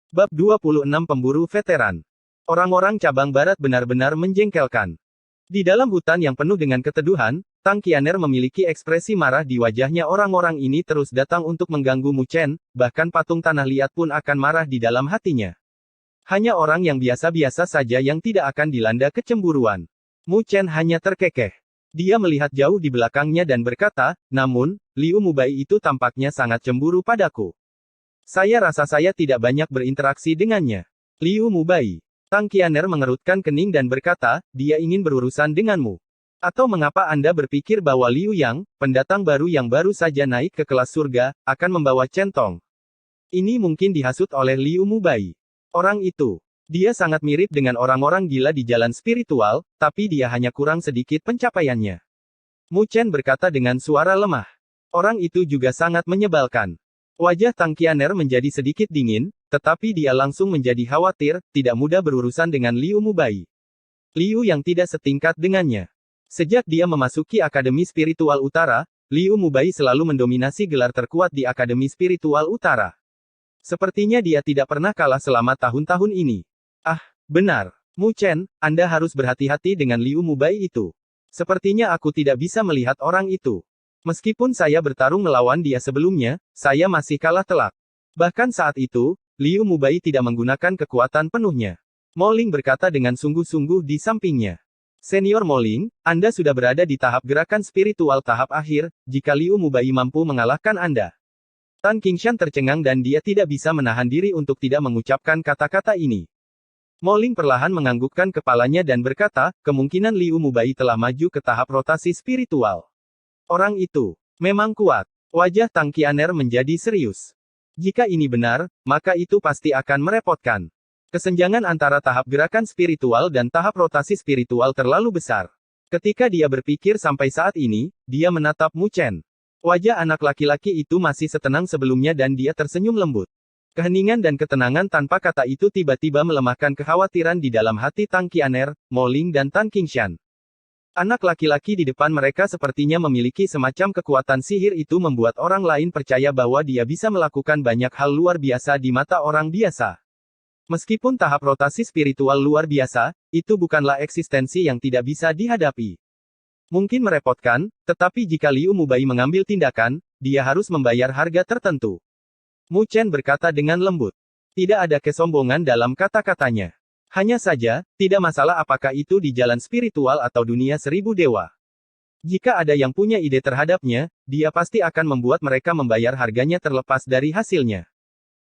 Bab 26 Pemburu Veteran. Orang-orang cabang barat benar-benar menjengkelkan. Di dalam hutan yang penuh dengan keteduhan, Tang Qianer memiliki ekspresi marah di wajahnya. Orang-orang ini terus datang untuk mengganggu Mu Chen, bahkan patung tanah liat pun akan marah di dalam hatinya. Hanya orang yang biasa-biasa saja yang tidak akan dilanda kecemburuan. Mu Chen hanya terkekeh. Dia melihat jauh di belakangnya dan berkata, namun, Liu Mubai itu tampaknya sangat cemburu padaku. Saya rasa saya tidak banyak berinteraksi dengannya. Liu Mubai. Tang Qianer mengerutkan kening dan berkata, dia ingin berurusan denganmu. Atau mengapa Anda berpikir bahwa Liu Yang, pendatang baru yang baru saja naik ke kelas surga, akan membawa centong? Ini mungkin dihasut oleh Liu Mubai. Orang itu. Dia sangat mirip dengan orang-orang gila di jalan spiritual, tapi dia hanya kurang sedikit pencapaiannya. Mu Chen berkata dengan suara lemah. Orang itu juga sangat menyebalkan. Wajah Tang Qianer menjadi sedikit dingin, tetapi dia langsung menjadi khawatir, tidak mudah berurusan dengan Liu Mubai. Liu yang tidak setingkat dengannya. Sejak dia memasuki Akademi Spiritual Utara, Liu Mubai selalu mendominasi gelar terkuat di Akademi Spiritual Utara. Sepertinya dia tidak pernah kalah selama tahun-tahun ini. Ah, benar. Mu Chen, Anda harus berhati-hati dengan Liu Mubai itu. Sepertinya aku tidak bisa melihat orang itu. Meskipun saya bertarung melawan dia sebelumnya, saya masih kalah telak. Bahkan saat itu, Liu Mubai tidak menggunakan kekuatan penuhnya. Mo Ling berkata dengan sungguh-sungguh di sampingnya. Senior Mo Ling, Anda sudah berada di tahap gerakan spiritual tahap akhir, jika Liu Mubai mampu mengalahkan Anda. Tan Qingshan tercengang dan dia tidak bisa menahan diri untuk tidak mengucapkan kata-kata ini. Mo Ling perlahan menganggukkan kepalanya dan berkata, kemungkinan Liu Mubai telah maju ke tahap rotasi spiritual. Orang itu memang kuat. Wajah Tang Qianer menjadi serius. Jika ini benar, maka itu pasti akan merepotkan. Kesenjangan antara tahap gerakan spiritual dan tahap rotasi spiritual terlalu besar. Ketika dia berpikir sampai saat ini, dia menatap Mu Chen. Wajah anak laki-laki itu masih setenang sebelumnya dan dia tersenyum lembut. Keheningan dan ketenangan tanpa kata itu tiba-tiba melemahkan kekhawatiran di dalam hati Tang Qianer, Mo Ling dan Tan Qingshan. Anak laki-laki di depan mereka sepertinya memiliki semacam kekuatan sihir itu membuat orang lain percaya bahwa dia bisa melakukan banyak hal luar biasa di mata orang biasa. Meskipun tahap rotasi spiritual luar biasa, itu bukanlah eksistensi yang tidak bisa dihadapi. Mungkin merepotkan, tetapi jika Liu Mubai mengambil tindakan, dia harus membayar harga tertentu. Mu Chen berkata dengan lembut. Tidak ada kesombongan dalam kata-katanya. Hanya saja, tidak masalah apakah itu di jalan spiritual atau dunia seribu dewa. Jika ada yang punya ide terhadapnya, dia pasti akan membuat mereka membayar harganya terlepas dari hasilnya.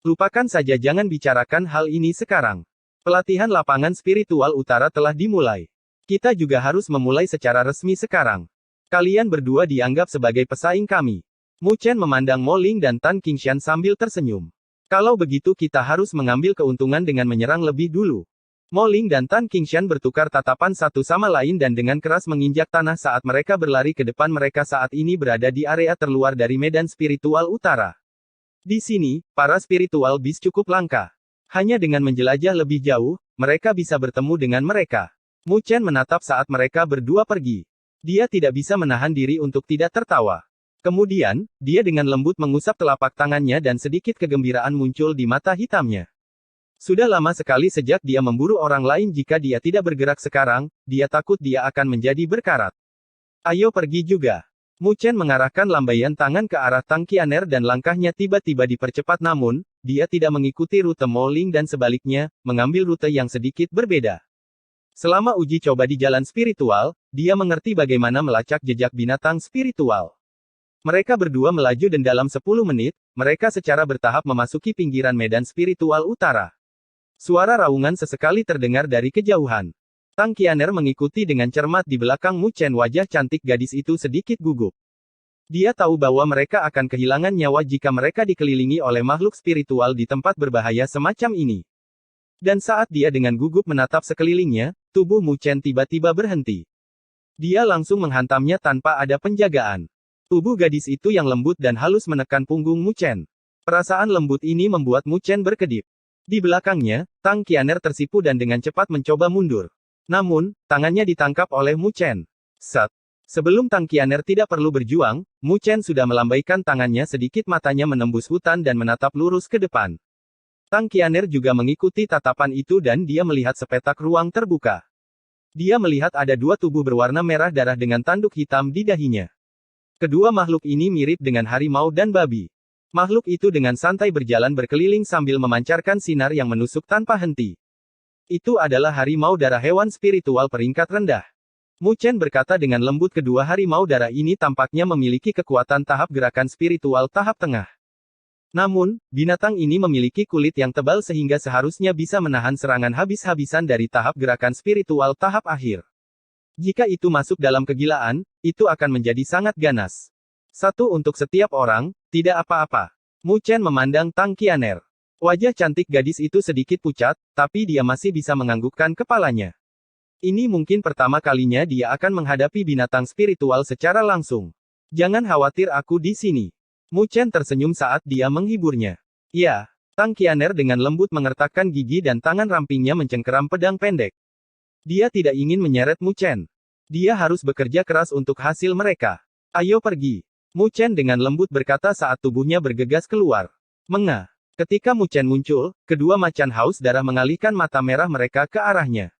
Lupakan saja, jangan bicarakan hal ini sekarang. Pelatihan lapangan spiritual utara telah dimulai. Kita juga harus memulai secara resmi sekarang. Kalian berdua dianggap sebagai pesaing kami. Mu Chen memandang Mo Ling dan Tan Qingshan sambil tersenyum. Kalau begitu kita harus mengambil keuntungan dengan menyerang lebih dulu. Mo Ling dan Tan Qingshan bertukar tatapan satu sama lain dan dengan keras menginjak tanah saat mereka berlari ke depan. Mereka saat ini berada di area terluar dari medan spiritual utara. Di sini, para spiritual beast cukup langka. Hanya dengan menjelajah lebih jauh, mereka bisa bertemu dengan mereka. Mu Chen menatap saat mereka berdua pergi. Dia tidak bisa menahan diri untuk tidak tertawa. Kemudian, dia dengan lembut mengusap telapak tangannya dan sedikit kegembiraan muncul di mata hitamnya. Sudah lama sekali sejak dia memburu orang lain. Jika dia tidak bergerak sekarang, dia takut dia akan menjadi berkarat. Ayo pergi juga. Mu Chen mengarahkan lambaian tangan ke arah Tang Qianer dan langkahnya tiba-tiba dipercepat, namun, dia tidak mengikuti rute Mo Ling dan sebaliknya, mengambil rute yang sedikit berbeda. Selama uji coba di jalan spiritual, dia mengerti bagaimana melacak jejak binatang spiritual. Mereka berdua melaju dan dalam 10 menit, mereka secara bertahap memasuki pinggiran medan spiritual utara. Suara raungan sesekali terdengar dari kejauhan. Tang Qianer mengikuti dengan cermat di belakang Mu Chen. Wajah cantik gadis itu sedikit gugup. Dia tahu bahwa mereka akan kehilangan nyawa jika mereka dikelilingi oleh makhluk spiritual di tempat berbahaya semacam ini. Dan saat dia dengan gugup menatap sekelilingnya, tubuh Mu Chen tiba-tiba berhenti. Dia langsung menghantamnya tanpa ada penjagaan. Tubuh gadis itu yang lembut dan halus menekan punggung Mu Chen. Perasaan lembut ini membuat Mu Chen berkedip. Di belakangnya, Tang Qianer tersipu dan dengan cepat mencoba mundur. Namun, tangannya ditangkap oleh Mu Chen. Set. Sebelum Tang Qianer tidak perlu berjuang, Mu Chen sudah melambaikan tangannya sedikit, matanya menembus hutan dan menatap lurus ke depan. Tang Qianer juga mengikuti tatapan itu dan dia melihat sepetak ruang terbuka. Dia melihat ada dua tubuh berwarna merah darah dengan tanduk hitam di dahinya. Kedua makhluk ini mirip dengan harimau dan babi. Makhluk itu dengan santai berjalan berkeliling sambil memancarkan sinar yang menusuk tanpa henti. Itu adalah harimau darah, hewan spiritual peringkat rendah. Mu Chen berkata dengan lembut, kedua harimau darah ini tampaknya memiliki kekuatan tahap gerakan spiritual tahap tengah. Namun, binatang ini memiliki kulit yang tebal sehingga seharusnya bisa menahan serangan habis-habisan dari tahap gerakan spiritual tahap akhir. Jika itu masuk dalam kegilaan, itu akan menjadi sangat ganas. Satu untuk setiap orang, tidak apa-apa. Mu Chen memandang Tang Qianer. Wajah cantik gadis itu sedikit pucat, tapi dia masih bisa menganggukkan kepalanya. Ini mungkin pertama kalinya dia akan menghadapi binatang spiritual secara langsung. Jangan khawatir, aku di sini. Mu Chen tersenyum saat dia menghiburnya. Ya, Tang Qianer dengan lembut mengertakkan gigi dan tangan rampingnya mencengkeram pedang pendek. Dia tidak ingin menyeret Mu Chen. Dia harus bekerja keras untuk hasil mereka. Ayo pergi. Mu Chen dengan lembut berkata saat tubuhnya bergegas keluar. Menga. Ketika Mu Chen muncul, kedua macan haus darah mengalihkan mata merah mereka ke arahnya.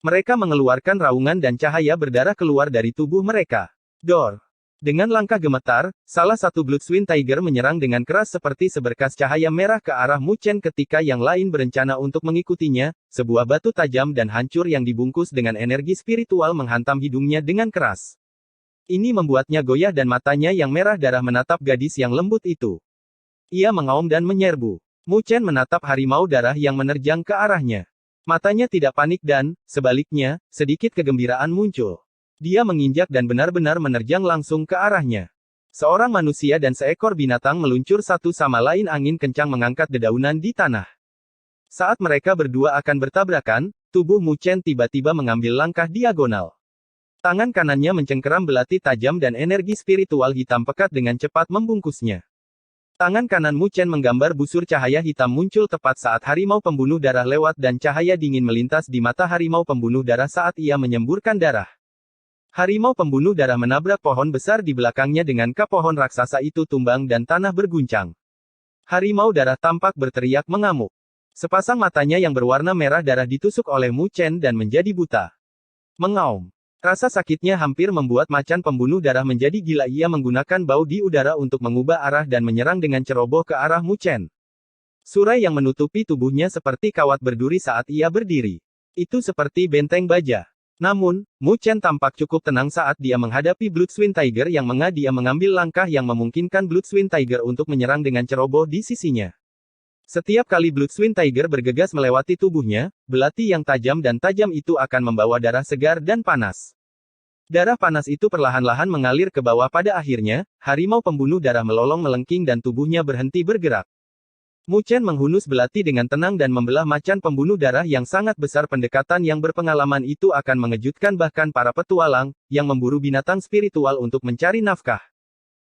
Mereka mengeluarkan raungan dan cahaya berdarah keluar dari tubuh mereka. Dor. Dengan langkah gemetar, salah satu Bloodswind Tiger menyerang dengan keras seperti seberkas cahaya merah ke arah Mu Chen ketika yang lain berencana untuk mengikutinya, sebuah batu tajam dan hancur yang dibungkus dengan energi spiritual menghantam hidungnya dengan keras. Ini membuatnya goyah dan matanya yang merah darah menatap gadis yang lembut itu. Ia mengaum dan menyerbu. Mu Chen menatap harimau darah yang menerjang ke arahnya. Matanya tidak panik dan, sebaliknya, sedikit kegembiraan muncul. Dia menginjak dan benar-benar menerjang langsung ke arahnya. Seorang manusia dan seekor binatang meluncur satu sama lain, angin kencang mengangkat dedaunan di tanah. Saat mereka berdua akan bertabrakan, tubuh Mu Chen tiba-tiba mengambil langkah diagonal. Tangan kanannya mencengkeram belati tajam dan energi spiritual hitam pekat dengan cepat membungkusnya. Tangan kanan Mu Chen menggambar busur cahaya hitam muncul tepat saat harimau pembunuh darah lewat dan cahaya dingin melintas di mata harimau pembunuh darah saat ia menyemburkan darah. Harimau pembunuh darah menabrak pohon besar di belakangnya dengan pohon raksasa itu tumbang dan tanah berguncang. Harimau darah tampak berteriak mengamuk. Sepasang matanya yang berwarna merah darah ditusuk oleh Mu Chen dan menjadi buta. Mengaum. Rasa sakitnya hampir membuat macan pembunuh darah menjadi gila. Ia menggunakan bau di udara untuk mengubah arah dan menyerang dengan ceroboh ke arah Mu Chen. Surai yang menutupi tubuhnya seperti kawat berduri saat ia berdiri. Itu seperti benteng baja. Namun, Mu Chen tampak cukup tenang saat dia menghadapi Bloodswind Tiger yang dia mengambil langkah yang memungkinkan Bloodswind Tiger untuk menyerang dengan ceroboh di sisinya. Setiap kali Bloodswind Tiger bergegas melewati tubuhnya, belati yang tajam dan tajam itu akan membawa darah segar dan panas. Darah panas itu perlahan-lahan mengalir ke bawah. Pada akhirnya, harimau pembunuh darah melolong melengking dan tubuhnya berhenti bergerak. Mu Chen menghunus belati dengan tenang dan membelah macan pembunuh darah yang sangat besar. Pendekatan yang berpengalaman itu akan mengejutkan bahkan para petualang, yang memburu binatang spiritual untuk mencari nafkah.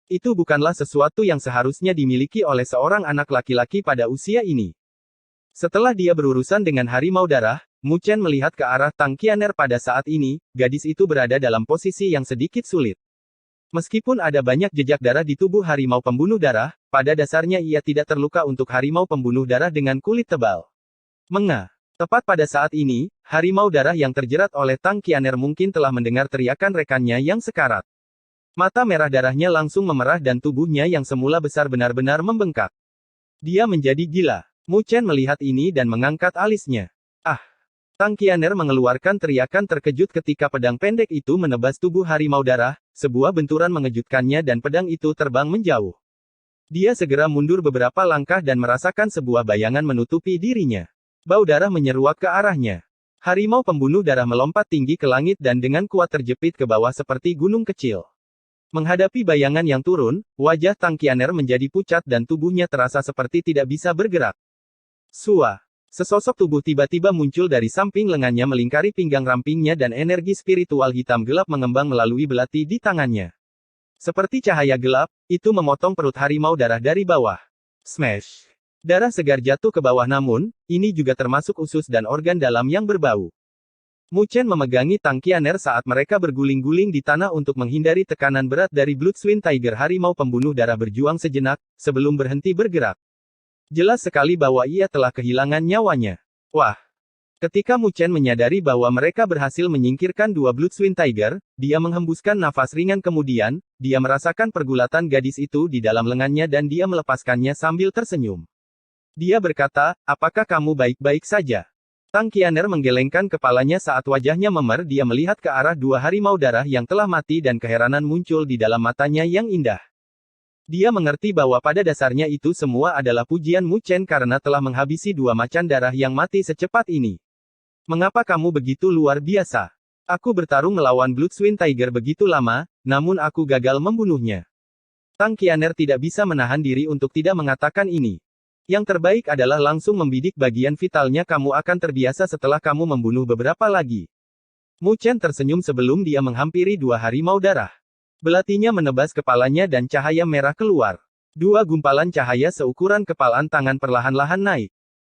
Itu bukanlah sesuatu yang seharusnya dimiliki oleh seorang anak laki-laki pada usia ini. Setelah dia berurusan dengan harimau darah, Mu Chen melihat ke arah Tang Qianer. Pada saat ini, gadis itu berada dalam posisi yang sedikit sulit. Meskipun ada banyak jejak darah di tubuh harimau pembunuh darah, pada dasarnya ia tidak terluka untuk harimau pembunuh darah dengan kulit tebal. Menga. Tepat pada saat ini, harimau darah yang terjerat oleh Tang Qianer mungkin telah mendengar teriakan rekannya yang sekarat. Mata merah darahnya langsung memerah dan tubuhnya yang semula besar benar-benar membengkak. Dia menjadi gila. Mu Chen melihat ini dan mengangkat alisnya. Ah! Tang Qianer mengeluarkan teriakan terkejut ketika pedang pendek itu menebas tubuh harimau darah, sebuah benturan mengejutkannya dan pedang itu terbang menjauh. Dia segera mundur beberapa langkah dan merasakan sebuah bayangan menutupi dirinya. Bau darah menyeruak ke arahnya. Harimau pembunuh darah melompat tinggi ke langit dan dengan kuat terjepit ke bawah seperti gunung kecil. Menghadapi bayangan yang turun, wajah Tang Qianer menjadi pucat dan tubuhnya terasa seperti tidak bisa bergerak. Sua. Sesosok tubuh tiba-tiba muncul dari samping lengannya melingkari pinggang rampingnya dan energi spiritual hitam gelap mengembang melalui belati di tangannya. Seperti cahaya gelap, itu memotong perut harimau darah dari bawah. Smash. Darah segar jatuh ke bawah namun, ini juga termasuk usus dan organ dalam yang berbau. Mu Chen memegangi Tang Qianer saat mereka berguling-guling di tanah untuk menghindari tekanan berat dari Bloodswind Tiger. Harimau pembunuh darah berjuang sejenak, sebelum berhenti bergerak. Jelas sekali bahwa ia telah kehilangan nyawanya. Wah! Ketika Mu Chen menyadari bahwa mereka berhasil menyingkirkan dua Blood Twin Tiger, dia menghembuskan nafas ringan kemudian, dia merasakan pergulatan gadis itu di dalam lengannya dan dia melepaskannya sambil tersenyum. Dia berkata, apakah kamu baik-baik saja? Tang Qianer menggelengkan kepalanya saat wajahnya memer dia melihat ke arah dua harimau darah yang telah mati dan keheranan muncul di dalam matanya yang indah. Dia mengerti bahwa pada dasarnya itu semua adalah pujian Mu Chen karena telah menghabisi dua macan darah yang mati secepat ini. Mengapa kamu begitu luar biasa? Aku bertarung melawan Blood Twin Tiger begitu lama, namun aku gagal membunuhnya. Tang Qianer tidak bisa menahan diri untuk tidak mengatakan ini. Yang terbaik adalah langsung membidik bagian vitalnya kamu akan terbiasa setelah kamu membunuh beberapa lagi. Mu Chen tersenyum sebelum dia menghampiri dua harimau darah. Belatinya menebas kepalanya dan cahaya merah keluar. Dua gumpalan cahaya seukuran kepalan tangan perlahan-lahan naik.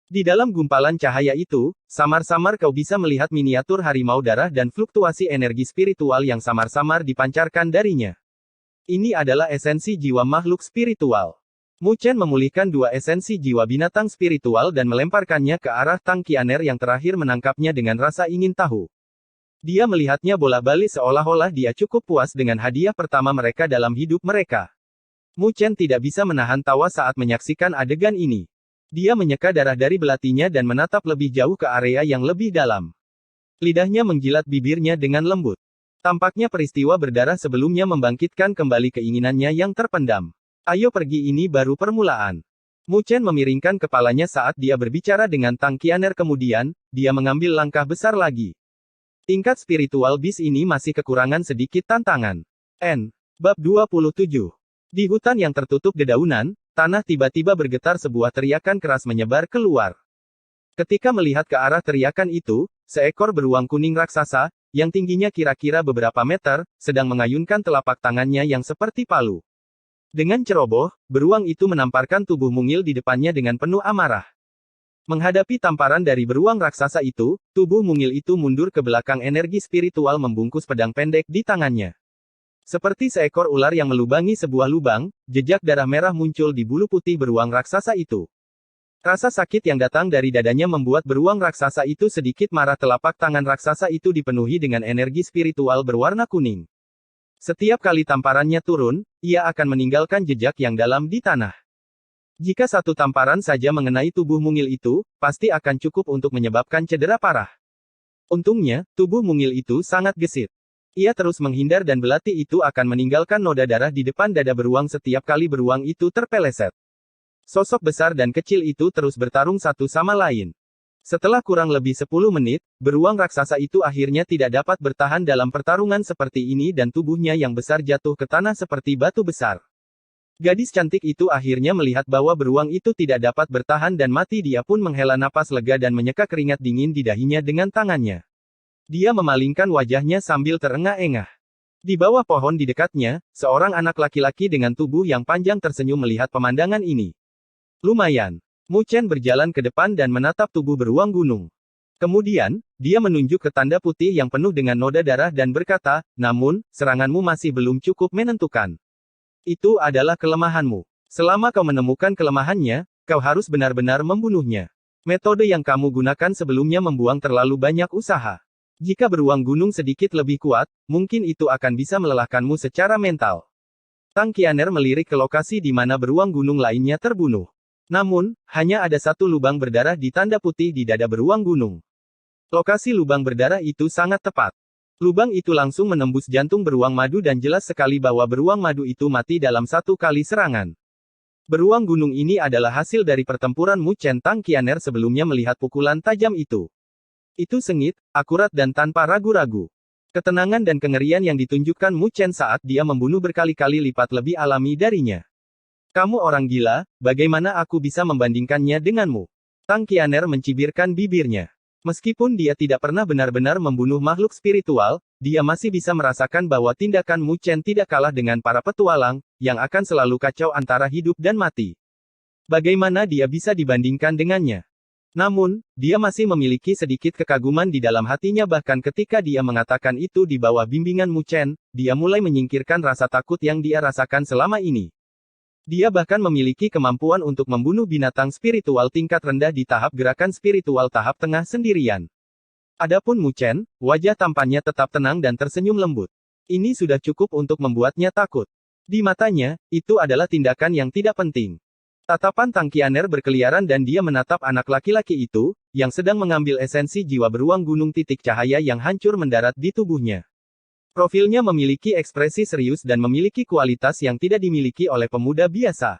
Di dalam gumpalan cahaya itu, samar-samar kau bisa melihat miniatur harimau darah dan fluktuasi energi spiritual yang samar-samar dipancarkan darinya. Ini adalah esensi jiwa makhluk spiritual. Mu Chen memulihkan dua esensi jiwa binatang spiritual dan melemparkannya ke arah Tang Qianer yang terakhir menangkapnya dengan rasa ingin tahu. Dia melihatnya bolak-balik seolah-olah dia cukup puas dengan hadiah pertama mereka dalam hidup mereka. Mu Chen tidak bisa menahan tawa saat menyaksikan adegan ini. Dia menyeka darah dari belatinya dan menatap lebih jauh ke area yang lebih dalam. Lidahnya menjilat bibirnya dengan lembut. Tampaknya peristiwa berdarah sebelumnya membangkitkan kembali keinginannya yang terpendam. Ayo pergi, ini baru permulaan. Mu Chen memiringkan kepalanya saat dia berbicara dengan Tang Qianer kemudian, dia mengambil langkah besar lagi. Tingkat spiritual beast ini masih kekurangan sedikit tantangan. Bab 27. Di hutan yang tertutup dedaunan, tanah tiba-tiba bergetar sebuah teriakan keras menyebar keluar. Ketika melihat ke arah teriakan itu, seekor beruang kuning raksasa, yang tingginya kira-kira beberapa meter, sedang mengayunkan telapak tangannya yang seperti palu. Dengan ceroboh, beruang itu menamparkan tubuh mungil di depannya dengan penuh amarah. Menghadapi tamparan dari beruang raksasa itu, tubuh mungil itu mundur ke belakang energi spiritual membungkus pedang pendek di tangannya. Seperti seekor ular yang melubangi sebuah lubang, jejak darah merah muncul di bulu putih beruang raksasa itu. Rasa sakit yang datang dari dadanya membuat beruang raksasa itu sedikit marah. Telapak tangan raksasa itu dipenuhi dengan energi spiritual berwarna kuning. Setiap kali tamparannya turun, ia akan meninggalkan jejak yang dalam di tanah. Jika satu tamparan saja mengenai tubuh mungil itu, pasti akan cukup untuk menyebabkan cedera parah. Untungnya, tubuh mungil itu sangat gesit. Ia terus menghindar dan belati itu akan meninggalkan noda darah di depan dada beruang setiap kali beruang itu terpeleset. Sosok besar dan kecil itu terus bertarung satu sama lain. Setelah kurang lebih 10 menit, beruang raksasa itu akhirnya tidak dapat bertahan dalam pertarungan seperti ini dan tubuhnya yang besar jatuh ke tanah seperti batu besar. Gadis cantik itu akhirnya melihat bahwa beruang itu tidak dapat bertahan dan mati. Dia pun menghela napas lega dan menyeka keringat dingin di dahinya dengan tangannya. Dia memalingkan wajahnya sambil terengah-engah. Di bawah pohon di dekatnya, seorang anak laki-laki dengan tubuh yang panjang tersenyum melihat pemandangan ini. Lumayan. Mu Chen berjalan ke depan dan menatap tubuh beruang gunung. Kemudian, dia menunjuk ke tanda putih yang penuh dengan noda darah dan berkata, namun, seranganmu masih belum cukup menentukan. Itu adalah kelemahanmu. Selama kau menemukan kelemahannya, kau harus benar-benar membunuhnya. Metode yang kamu gunakan sebelumnya membuang terlalu banyak usaha. Jika beruang gunung sedikit lebih kuat, mungkin itu akan bisa melelahkanmu secara mental. Tang Qianer melirik ke lokasi di mana beruang gunung lainnya terbunuh. Namun, hanya ada satu lubang berdarah di tanda putih di dada beruang gunung. Lokasi lubang berdarah itu sangat tepat. Lubang itu langsung menembus jantung beruang madu dan jelas sekali bahwa beruang madu itu mati dalam satu kali serangan. Beruang gunung ini adalah hasil dari pertempuran Mu Chen. Tang Qianer sebelumnya melihat pukulan tajam itu. Itu sengit, akurat dan tanpa ragu-ragu. Ketenangan dan kengerian yang ditunjukkan Mu Chen saat dia membunuh berkali-kali lipat lebih alami darinya. Kamu orang gila, bagaimana aku bisa membandingkannya denganmu? Tang Qianer mencibirkan bibirnya. Meskipun dia tidak pernah benar-benar membunuh makhluk spiritual, dia masih bisa merasakan bahwa tindakan Mu Chen tidak kalah dengan para petualang, yang akan selalu kacau antara hidup dan mati. Bagaimana dia bisa dibandingkan dengannya? Namun, dia masih memiliki sedikit kekaguman di dalam hatinya bahkan ketika dia mengatakan itu di bawah bimbingan Mu Chen, dia mulai menyingkirkan rasa takut yang dia rasakan selama ini. Dia bahkan memiliki kemampuan untuk membunuh binatang spiritual tingkat rendah di tahap gerakan spiritual tahap tengah sendirian. Adapun Mu Chen, wajah tampannya tetap tenang dan tersenyum lembut. Ini sudah cukup untuk membuatnya takut. Di matanya, itu adalah tindakan yang tidak penting. Tatapan Tang Qianer berkeliaran dan dia menatap anak laki-laki itu, yang sedang mengambil esensi jiwa beruang gunung titik cahaya yang hancur mendarat di tubuhnya. Profilnya memiliki ekspresi serius dan memiliki kualitas yang tidak dimiliki oleh pemuda biasa.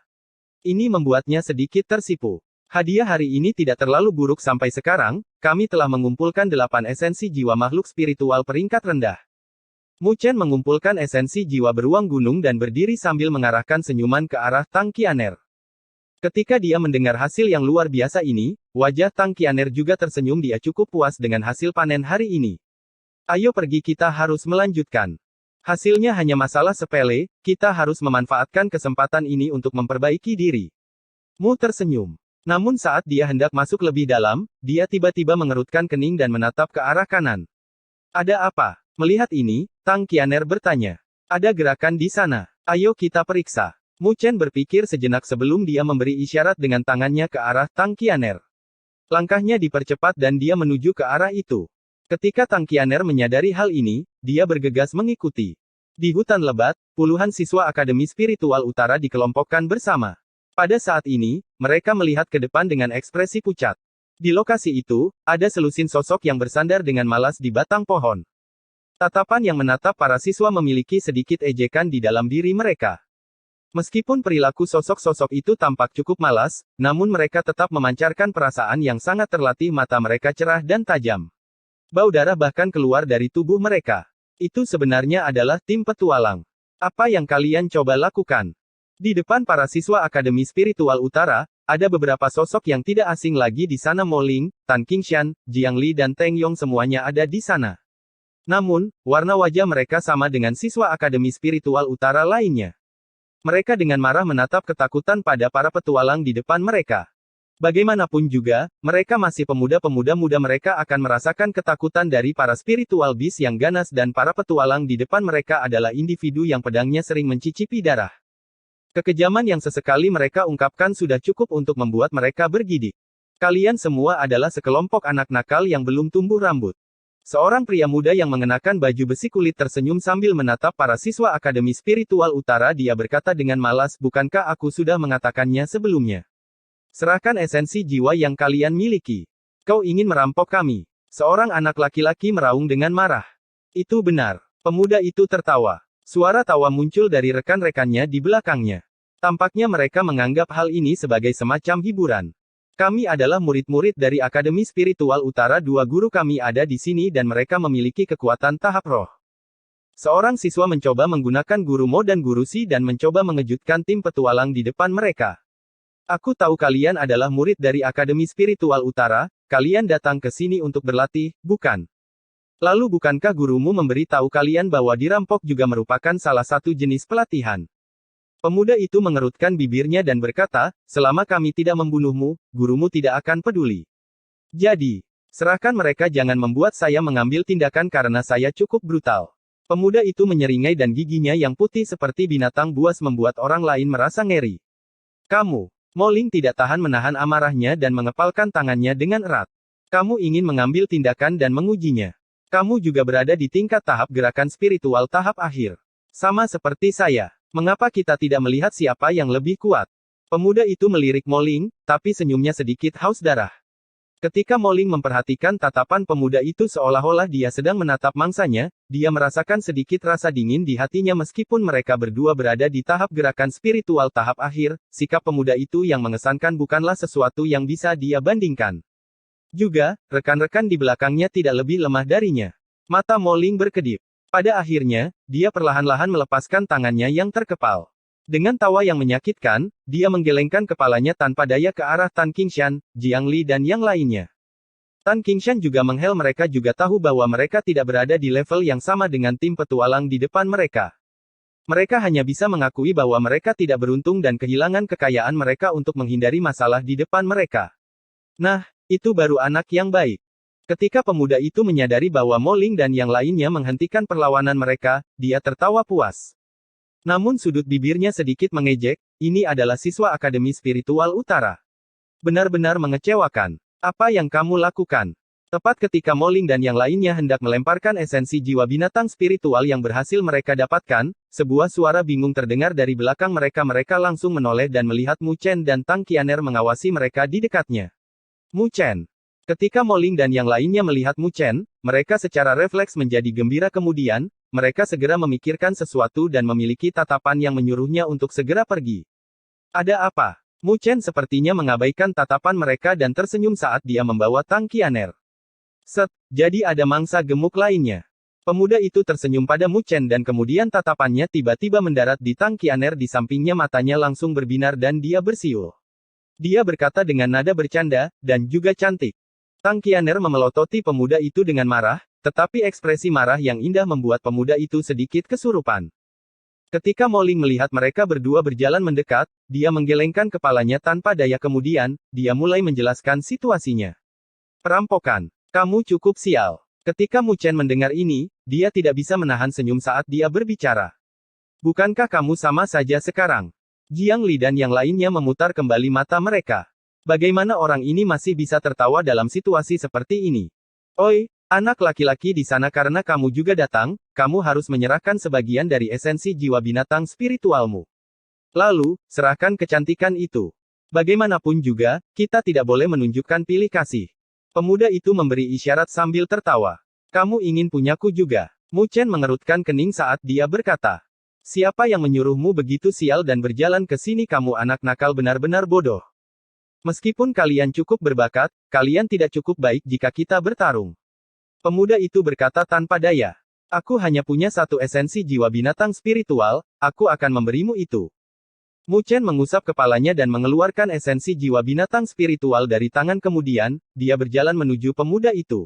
Ini membuatnya sedikit tersipu. Hadiah hari ini tidak terlalu buruk sampai sekarang, kami telah mengumpulkan 8 esensi jiwa makhluk spiritual peringkat rendah. Mu Chen mengumpulkan esensi jiwa beruang gunung dan berdiri sambil mengarahkan senyuman ke arah Tang Qianer. Ketika dia mendengar hasil yang luar biasa ini, wajah Tang Qianer juga tersenyum. Dia cukup puas dengan hasil panen hari ini. Ayo pergi, kita harus melanjutkan. Hasilnya hanya masalah sepele, kita harus memanfaatkan kesempatan ini untuk memperbaiki diri. Mu tersenyum. Namun saat dia hendak masuk lebih dalam, dia tiba-tiba mengerutkan kening dan menatap ke arah kanan. Ada apa? Melihat ini, Tang Qianer bertanya. Ada gerakan di sana. Ayo kita periksa. Mu Chen berpikir sejenak sebelum dia memberi isyarat dengan tangannya ke arah Tang Qianer. Langkahnya dipercepat dan dia menuju ke arah itu. Ketika Tang Qianer menyadari hal ini, dia bergegas mengikuti. Di hutan lebat, puluhan siswa Akademi Spiritual Utara dikelompokkan bersama. Pada saat ini, mereka melihat ke depan dengan ekspresi pucat. Di lokasi itu, ada selusin sosok yang bersandar dengan malas di batang pohon. Tatapan yang menatap para siswa memiliki sedikit ejekan di dalam diri mereka. Meskipun perilaku sosok-sosok itu tampak cukup malas, namun mereka tetap memancarkan perasaan yang sangat terlatih. Mata mereka cerah dan tajam. Bau darah bahkan keluar dari tubuh mereka. Itu sebenarnya adalah tim petualang. Apa yang kalian coba lakukan? Di depan para siswa Akademi Spiritual Utara, ada beberapa sosok yang tidak asing lagi di sana. Mo Ling, Tan Qingshan, Jiang Li dan Teng Yong semuanya ada di sana. Namun, warna wajah mereka sama dengan siswa Akademi Spiritual Utara lainnya. Mereka dengan marah menatap ketakutan pada para petualang di depan mereka. Bagaimanapun juga, mereka masih pemuda-pemuda muda. Mereka akan merasakan ketakutan dari para spiritual beast yang ganas dan para petualang di depan mereka adalah individu yang pedangnya sering mencicipi darah. Kekejaman yang sesekali mereka ungkapkan sudah cukup untuk membuat mereka bergidik. Kalian semua adalah sekelompok anak nakal yang belum tumbuh rambut. Seorang pria muda yang mengenakan baju besi kulit tersenyum sambil menatap para siswa Akademi Spiritual Utara. Dia berkata dengan malas, bukankah aku sudah mengatakannya sebelumnya? Serahkan esensi jiwa yang kalian miliki. Kau ingin merampok kami. Seorang anak laki-laki meraung dengan marah. Itu benar. Pemuda itu tertawa. Suara tawa muncul dari rekan-rekannya di belakangnya. Tampaknya mereka menganggap hal ini sebagai semacam hiburan. Kami adalah murid-murid dari Akademi Spiritual Utara. 2 guru kami ada di sini dan mereka memiliki kekuatan tahap roh. Seorang siswa mencoba menggunakan guru Mo dan guru Si dan mencoba mengejutkan tim petualang di depan mereka. Aku tahu kalian adalah murid dari Akademi Spiritual Utara, kalian datang ke sini untuk berlatih, bukan? Lalu bukankah gurumu memberi tahu kalian bahwa dirampok juga merupakan salah satu jenis pelatihan? Pemuda itu mengerutkan bibirnya dan berkata, selama kami tidak membunuhmu, gurumu tidak akan peduli. Jadi, serahkan mereka, jangan membuat saya mengambil tindakan karena saya cukup brutal. Pemuda itu menyeringai dan giginya yang putih seperti binatang buas membuat orang lain merasa ngeri. Kamu, Mo Ling tidak tahan menahan amarahnya dan mengepalkan tangannya dengan erat. Kamu ingin mengambil tindakan dan mengujinya. Kamu juga berada di tingkat tahap gerakan spiritual tahap akhir. Sama seperti saya. Mengapa kita tidak melihat siapa yang lebih kuat? Pemuda itu melirik Mo Ling, tapi senyumnya sedikit haus darah. Ketika Mo Ling memperhatikan tatapan pemuda itu seolah-olah dia sedang menatap mangsanya, dia merasakan sedikit rasa dingin di hatinya. Meskipun mereka berdua berada di tahap gerakan spiritual tahap akhir, sikap pemuda itu yang mengesankan bukanlah sesuatu yang bisa dia bandingkan. Juga, rekan-rekan di belakangnya tidak lebih lemah darinya. Mata Mo Ling berkedip. Pada akhirnya, dia perlahan-lahan melepaskan tangannya yang terkepal. Dengan tawa yang menyakitkan, dia menggelengkan kepalanya tanpa daya ke arah Tan Qingshan, Jiang Li dan yang lainnya. Tan Qingshan juga menghela. Mereka juga tahu bahwa mereka tidak berada di level yang sama dengan tim petualang di depan mereka. Mereka hanya bisa mengakui bahwa mereka tidak beruntung dan kehilangan kekayaan mereka untuk menghindari masalah di depan mereka. Nah, itu baru anak yang baik. Ketika pemuda itu menyadari bahwa Mo Ling dan yang lainnya menghentikan perlawanan mereka, dia tertawa puas. Namun sudut bibirnya sedikit mengejek, ini adalah siswa Akademi Spiritual Utara. Benar-benar mengecewakan. Apa yang kamu lakukan? Tepat ketika Mo Ling dan yang lainnya hendak melemparkan esensi jiwa binatang spiritual yang berhasil mereka dapatkan, sebuah suara bingung terdengar dari belakang mereka. Mereka langsung menoleh dan melihat Mu Chen dan Tang Qianer mengawasi mereka di dekatnya. Mu Chen. Ketika Mo Ling dan yang lainnya melihat Mu Chen, mereka secara refleks menjadi gembira. Kemudian, mereka segera memikirkan sesuatu dan memiliki tatapan yang menyuruhnya untuk segera pergi. Ada apa? Mu Chen sepertinya mengabaikan tatapan mereka dan tersenyum saat dia membawa Tang Qianer. Jadi ada mangsa gemuk lainnya. Pemuda itu tersenyum pada Mu Chen dan kemudian tatapannya tiba-tiba mendarat di Tang Qianer di sampingnya. Matanya langsung berbinar dan dia bersiul. Dia berkata dengan nada bercanda, dan juga cantik. Tang Qianer memelototi pemuda itu dengan marah, tetapi ekspresi marah yang indah membuat pemuda itu sedikit kesurupan. Ketika Mo Ling melihat mereka berdua berjalan mendekat, dia menggelengkan kepalanya tanpa daya. Kemudian, dia mulai menjelaskan situasinya. Perampokan. Kamu cukup sial. Ketika Mu Chen mendengar ini, dia tidak bisa menahan senyum saat dia berbicara. Bukankah kamu sama saja sekarang? Jiang Li dan yang lainnya memutar kembali mata mereka. Bagaimana orang ini masih bisa tertawa dalam situasi seperti ini? Oi, anak laki-laki di sana, karena kamu juga datang, kamu harus menyerahkan sebagian dari esensi jiwa binatang spiritualmu. Lalu, serahkan kecantikan itu. Bagaimanapun juga, kita tidak boleh menunjukkan pilih kasih. Pemuda itu memberi isyarat sambil tertawa. Kamu ingin punyaku juga? Mu Chen mengerutkan kening saat dia berkata. Siapa yang menyuruhmu begitu sial dan berjalan ke sini? Kamu anak nakal, benar-benar bodoh. Meskipun kalian cukup berbakat, kalian tidak cukup baik jika kita bertarung. Pemuda itu berkata tanpa daya. Aku hanya punya satu esensi jiwa binatang spiritual, aku akan memberimu itu. Mu Chen mengusap kepalanya dan mengeluarkan esensi jiwa binatang spiritual dari tangan. Kemudian, dia berjalan menuju pemuda itu.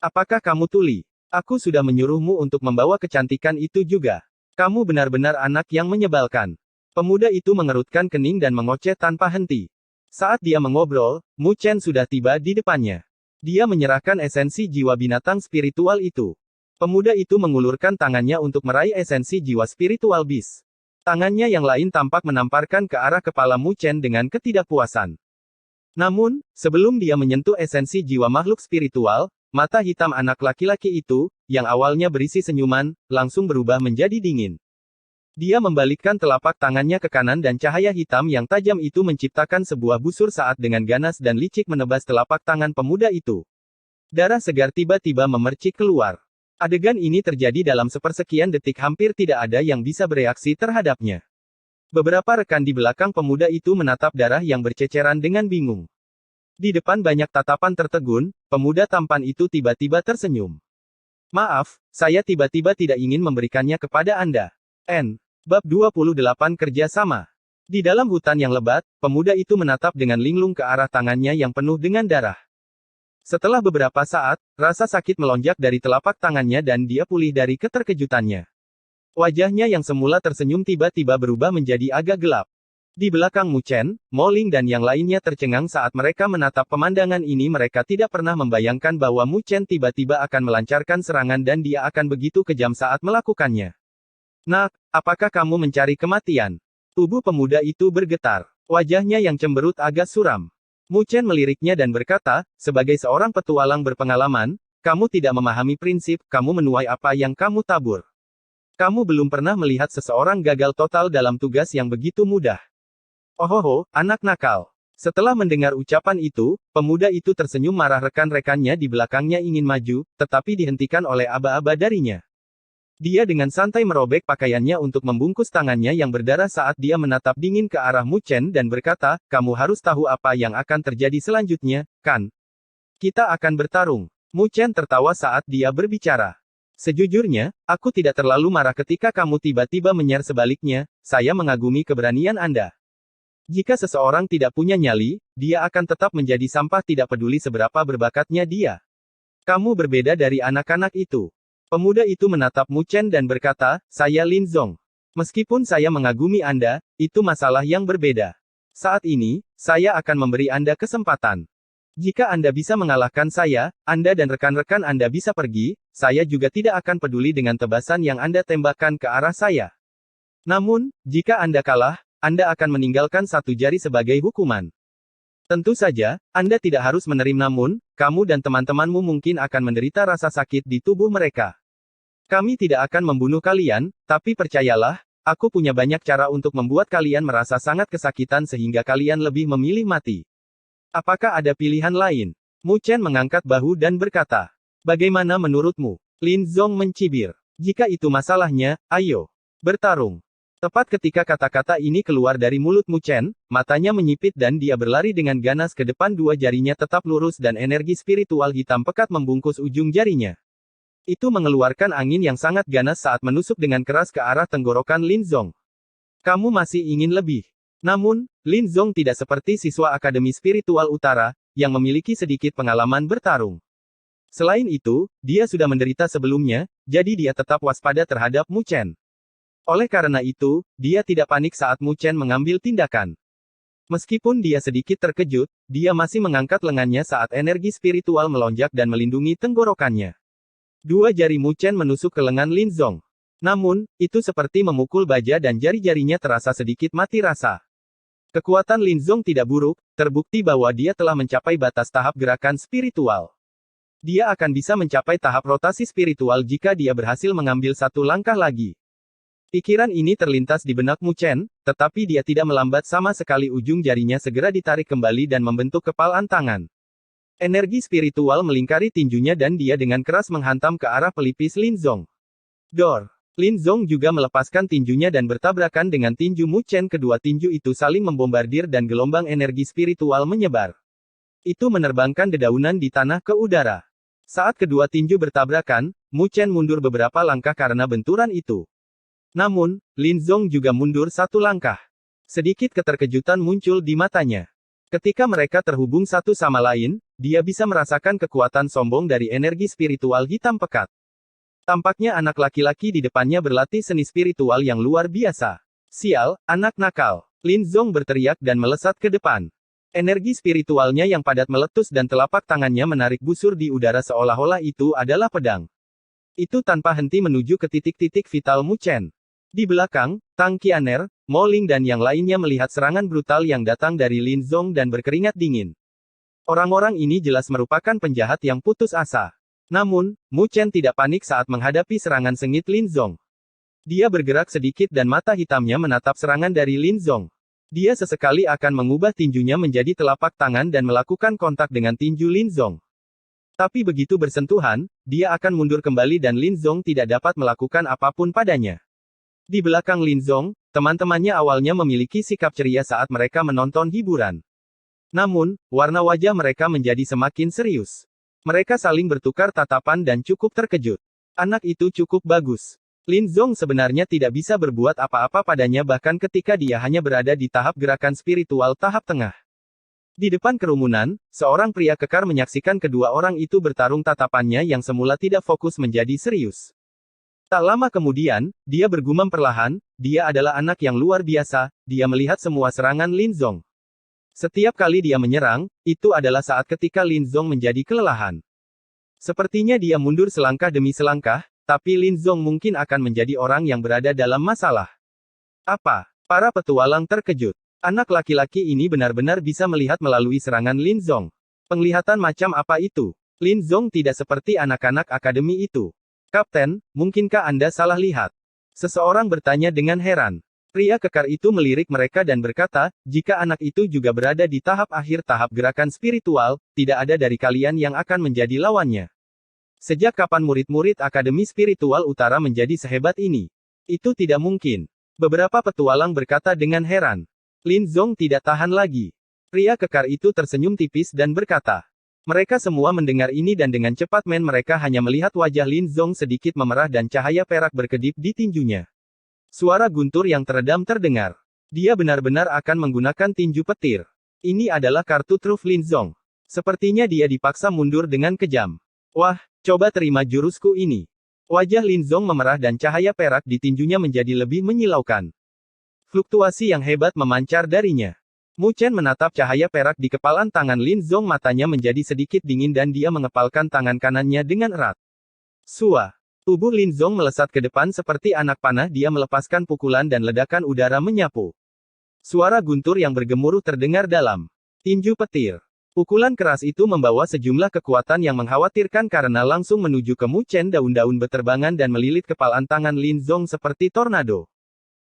Apakah kamu tuli? Aku sudah menyuruhmu untuk membawa kecantikan itu juga. Kamu benar-benar anak yang menyebalkan. Pemuda itu mengerutkan kening dan mengoceh tanpa henti. Saat dia mengobrol, Mu Chen sudah tiba di depannya. Dia menyerahkan esensi jiwa binatang spiritual itu. Pemuda itu mengulurkan tangannya untuk meraih esensi jiwa spiritual bis. Tangannya yang lain tampak menamparkan ke arah kepala Mu Chen dengan ketidakpuasan. Namun, sebelum dia menyentuh esensi jiwa makhluk spiritual, mata hitam anak laki-laki itu, yang awalnya berisi senyuman, langsung berubah menjadi dingin. Dia membalikkan telapak tangannya ke kanan dan cahaya hitam yang tajam itu menciptakan sebuah busur saat dengan ganas dan licik menebas telapak tangan pemuda itu. Darah segar tiba-tiba memercik keluar. Adegan ini terjadi dalam sepersekian detik, hampir tidak ada yang bisa bereaksi terhadapnya. Beberapa rekan di belakang pemuda itu menatap darah yang berceceran dengan bingung. Di depan banyak tatapan tertegun, pemuda tampan itu tiba-tiba tersenyum. Maaf, saya tiba-tiba tidak ingin memberikannya kepada Anda. Bab 28 Kerjasama. Di dalam hutan yang lebat, pemuda itu menatap dengan linglung ke arah tangannya yang penuh dengan darah. Setelah beberapa saat, rasa sakit melonjak dari telapak tangannya dan dia pulih dari keterkejutannya. Wajahnya yang semula tersenyum tiba-tiba berubah menjadi agak gelap. Di belakang Mu Chen, Mo Ling dan yang lainnya tercengang saat mereka menatap pemandangan ini. Mereka tidak pernah membayangkan bahwa Mu Chen tiba-tiba akan melancarkan serangan dan dia akan begitu kejam saat melakukannya. Nak, apakah kamu mencari kematian? Tubuh pemuda itu bergetar. Wajahnya yang cemberut agak suram. Mu Chen meliriknya dan berkata, sebagai seorang petualang berpengalaman, kamu tidak memahami prinsip, kamu menuai apa yang kamu tabur. Kamu belum pernah melihat seseorang gagal total dalam tugas yang begitu mudah. Ohoho, anak nakal. Setelah mendengar ucapan itu, pemuda itu tersenyum marah. Rekan-rekannya di belakangnya ingin maju, tetapi dihentikan oleh aba-aba darinya. Dia dengan santai merobek pakaiannya untuk membungkus tangannya yang berdarah saat dia menatap dingin ke arah Mu Chen dan berkata, kamu harus tahu apa yang akan terjadi selanjutnya, kan? Kita akan bertarung. Mu Chen tertawa saat dia berbicara. Sejujurnya, aku tidak terlalu marah ketika kamu tiba-tiba menyer. Sebaliknya, saya mengagumi keberanian Anda. Jika seseorang tidak punya nyali, dia akan tetap menjadi sampah, tidak peduli seberapa berbakatnya dia. Kamu berbeda dari anak-anak itu. Pemuda itu menatap Mu Chen dan berkata, saya Lin Zong. Meskipun saya mengagumi Anda, itu masalah yang berbeda. Saat ini, saya akan memberi Anda kesempatan. Jika Anda bisa mengalahkan saya, Anda dan rekan-rekan Anda bisa pergi, saya juga tidak akan peduli dengan tebasan yang Anda tembakkan ke arah saya. Namun, jika Anda kalah, Anda akan meninggalkan satu jari sebagai hukuman. Tentu saja, Anda tidak harus menerima, namun, kamu dan teman-temanmu mungkin akan menderita rasa sakit di tubuh mereka. Kami tidak akan membunuh kalian, tapi percayalah, aku punya banyak cara untuk membuat kalian merasa sangat kesakitan sehingga kalian lebih memilih mati. Apakah ada pilihan lain? Mu Chen mengangkat bahu dan berkata, bagaimana menurutmu? Lin Zong mencibir. Jika itu masalahnya, ayo. Bertarung. Tepat ketika kata-kata ini keluar dari mulut Mu Chen, matanya menyipit dan dia berlari dengan ganas ke depan, dua jarinya tetap lurus dan energi spiritual hitam pekat membungkus ujung jarinya. Itu mengeluarkan angin yang sangat ganas saat menusuk dengan keras ke arah tenggorokan Lin Zong. Kamu masih ingin lebih. Namun, Lin Zong tidak seperti siswa Akademi Spiritual Utara, yang memiliki sedikit pengalaman bertarung. Selain itu, dia sudah menderita sebelumnya, jadi dia tetap waspada terhadap Mu Chen. Oleh karena itu, dia tidak panik saat Mu Chen mengambil tindakan. Meskipun dia sedikit terkejut, dia masih mengangkat lengannya saat energi spiritual melonjak dan melindungi tenggorokannya. Dua jari Mu Chen menusuk ke lengan Lin Zong. Namun, itu seperti memukul baja dan jari-jarinya terasa sedikit mati rasa. Kekuatan Lin Zong tidak buruk, terbukti bahwa dia telah mencapai batas tahap gerakan spiritual. Dia akan bisa mencapai tahap rotasi spiritual jika dia berhasil mengambil satu langkah lagi. Pikiran ini terlintas di benak Mu Chen, tetapi dia tidak melambat sama sekali, ujung jarinya segera ditarik kembali dan membentuk kepalan tangan. Energi spiritual melingkari tinjunya dan dia dengan keras menghantam ke arah pelipis Lin Zong. Dor! Lin Zong juga melepaskan tinjunya dan bertabrakan dengan tinju Mu Chen. Kedua tinju itu saling membombardir dan gelombang energi spiritual menyebar. Itu menerbangkan dedaunan di tanah ke udara. Saat kedua tinju bertabrakan, Mu Chen mundur beberapa langkah karena benturan itu. Namun, Lin Zong juga mundur satu langkah. Sedikit keterkejutan muncul di matanya. Ketika mereka terhubung satu sama lain, dia bisa merasakan kekuatan sombong dari energi spiritual hitam pekat. Tampaknya anak laki-laki di depannya berlatih seni spiritual yang luar biasa. Sial, anak nakal. Lin Zong berteriak dan melesat ke depan. Energi spiritualnya yang padat meletus dan telapak tangannya menarik busur di udara seolah-olah itu adalah pedang. Itu tanpa henti menuju ke titik-titik vital Mu Chen. Di belakang, Tang Qianer, Mo Ling dan yang lainnya melihat serangan brutal yang datang dari Lin Zong dan berkeringat dingin. Orang-orang ini jelas merupakan penjahat yang putus asa. Namun, Mu Chen tidak panik saat menghadapi serangan sengit Lin Zong. Dia bergerak sedikit dan mata hitamnya menatap serangan dari Lin Zong. Dia sesekali akan mengubah tinjunya menjadi telapak tangan dan melakukan kontak dengan tinju Lin Zong. Tapi begitu bersentuhan, dia akan mundur kembali dan Lin Zong tidak dapat melakukan apapun padanya. Di belakang Lin Zong, teman-temannya awalnya memiliki sikap ceria saat mereka menonton hiburan. Namun, warna wajah mereka menjadi semakin serius. Mereka saling bertukar tatapan dan cukup terkejut. Anak itu cukup bagus. Lin Zong sebenarnya tidak bisa berbuat apa-apa padanya bahkan ketika dia hanya berada di tahap gerakan spiritual tahap tengah. Di depan kerumunan, seorang pria kekar menyaksikan kedua orang itu bertarung, tatapannya yang semula tidak fokus menjadi serius. Tak lama kemudian, dia bergumam perlahan, dia adalah anak yang luar biasa, dia melihat semua serangan Lin Zong. Setiap kali dia menyerang, itu adalah saat ketika Lin Zong menjadi kelelahan. Sepertinya dia mundur selangkah demi selangkah, tapi Lin Zong mungkin akan menjadi orang yang berada dalam masalah. Apa? Para petualang terkejut. Anak laki-laki ini benar-benar bisa melihat melalui serangan Lin Zong. Penglihatan macam apa itu? Lin Zong tidak seperti anak-anak akademi itu. Kapten, mungkinkah Anda salah lihat? Seseorang bertanya dengan heran. Pria kekar itu melirik mereka dan berkata, jika anak itu juga berada di tahap akhir tahap gerakan spiritual, tidak ada dari kalian yang akan menjadi lawannya. Sejak kapan murid-murid Akademi Spiritual Utara menjadi sehebat ini? Itu tidak mungkin. Beberapa petualang berkata dengan heran. Lin Zong tidak tahan lagi. Pria kekar itu tersenyum tipis dan berkata, mereka semua mendengar ini dan dengan cepat mereka hanya melihat wajah Lin Zong sedikit memerah dan cahaya perak berkedip di tinjunya. Suara guntur yang teredam terdengar. Dia benar-benar akan menggunakan tinju petir. Ini adalah kartu truf Lin Zong. Sepertinya dia dipaksa mundur dengan kejam. Wah, coba terima jurusku ini. Wajah Lin Zong memerah dan cahaya perak di tinjunya menjadi lebih menyilaukan. Fluktuasi yang hebat memancar darinya. Mu Chen menatap cahaya perak di kepalan tangan Lin Zong, matanya menjadi sedikit dingin dan dia mengepalkan tangan kanannya dengan erat. Sua. Tubuh Lin Zong melesat ke depan seperti anak panah, dia melepaskan pukulan dan ledakan udara menyapu. Suara guntur yang bergemuruh terdengar dalam tinju petir. Pukulan keras itu membawa sejumlah kekuatan yang mengkhawatirkan karena langsung menuju ke Mu Chen. Daun-daun berterbangan dan melilit kepalan tangan Lin Zong seperti tornado.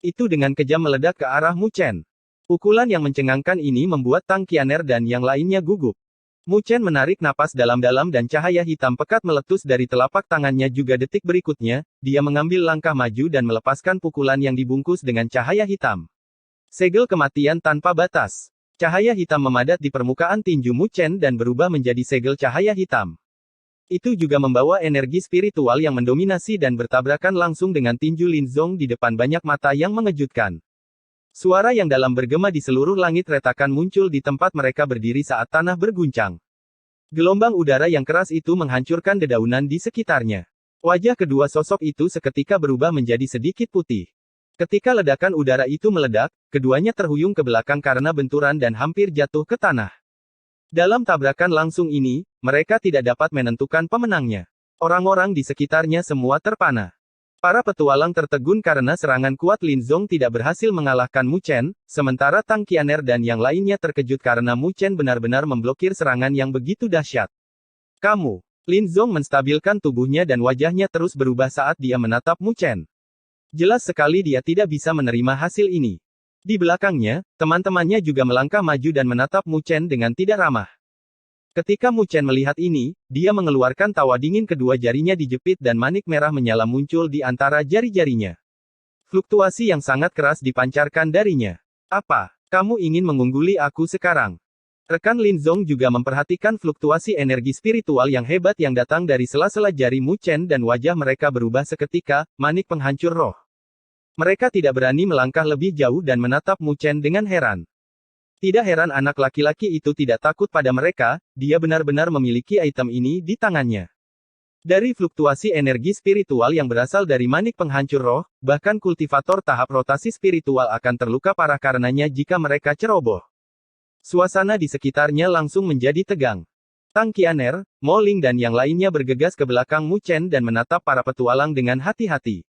Itu dengan kejam meledak ke arah Mu Chen. Pukulan yang mencengangkan ini membuat Tang Qianer dan yang lainnya gugup. Mu Chen menarik napas dalam-dalam dan cahaya hitam pekat meletus dari telapak tangannya juga detik berikutnya, dia mengambil langkah maju dan melepaskan pukulan yang dibungkus dengan cahaya hitam. Segel kematian tanpa batas. Cahaya hitam memadat di permukaan tinju Mu Chen dan berubah menjadi segel cahaya hitam. Itu juga membawa energi spiritual yang mendominasi dan bertabrakan langsung dengan tinju Lin Zong di depan banyak mata yang mengejutkan. Suara yang dalam bergema di seluruh langit retakan muncul di tempat mereka berdiri saat tanah berguncang. Gelombang udara yang keras itu menghancurkan dedaunan di sekitarnya. Wajah kedua sosok itu seketika berubah menjadi sedikit putih. Ketika ledakan udara itu meledak, keduanya terhuyung ke belakang karena benturan dan hampir jatuh ke tanah. Dalam tabrakan langsung ini, mereka tidak dapat menentukan pemenangnya. Orang-orang di sekitarnya semua terpana. Para petualang tertegun karena serangan kuat Lin Zong tidak berhasil mengalahkan Mu Chen, sementara Tang Qianer dan yang lainnya terkejut karena Mu Chen benar-benar memblokir serangan yang begitu dahsyat. Kamu, Lin Zong menstabilkan tubuhnya dan wajahnya terus berubah saat dia menatap Mu Chen. Jelas sekali dia tidak bisa menerima hasil ini. Di belakangnya, teman-temannya juga melangkah maju dan menatap Mu Chen dengan tidak ramah. Ketika Mu Chen melihat ini, dia mengeluarkan tawa dingin, kedua jarinya dijepit dan manik merah menyala muncul di antara jari-jarinya. Fluktuasi yang sangat keras dipancarkan darinya. Apa? Kamu ingin mengungguli aku sekarang? Rekan Lin Zong juga memperhatikan fluktuasi energi spiritual yang hebat yang datang dari sela-sela jari Mu Chen dan wajah mereka berubah seketika, manik penghancur roh. Mereka tidak berani melangkah lebih jauh dan menatap Mu Chen dengan heran. Tidak heran anak laki-laki itu tidak takut pada mereka, dia benar-benar memiliki item ini di tangannya. Dari fluktuasi energi spiritual yang berasal dari manik penghancur roh, bahkan kultivator tahap rotasi spiritual akan terluka parah karenanya jika mereka ceroboh. Suasana di sekitarnya langsung menjadi tegang. Tang Qianer, Mo Ling dan yang lainnya bergegas ke belakang Mu Chen dan menatap para petualang dengan hati-hati.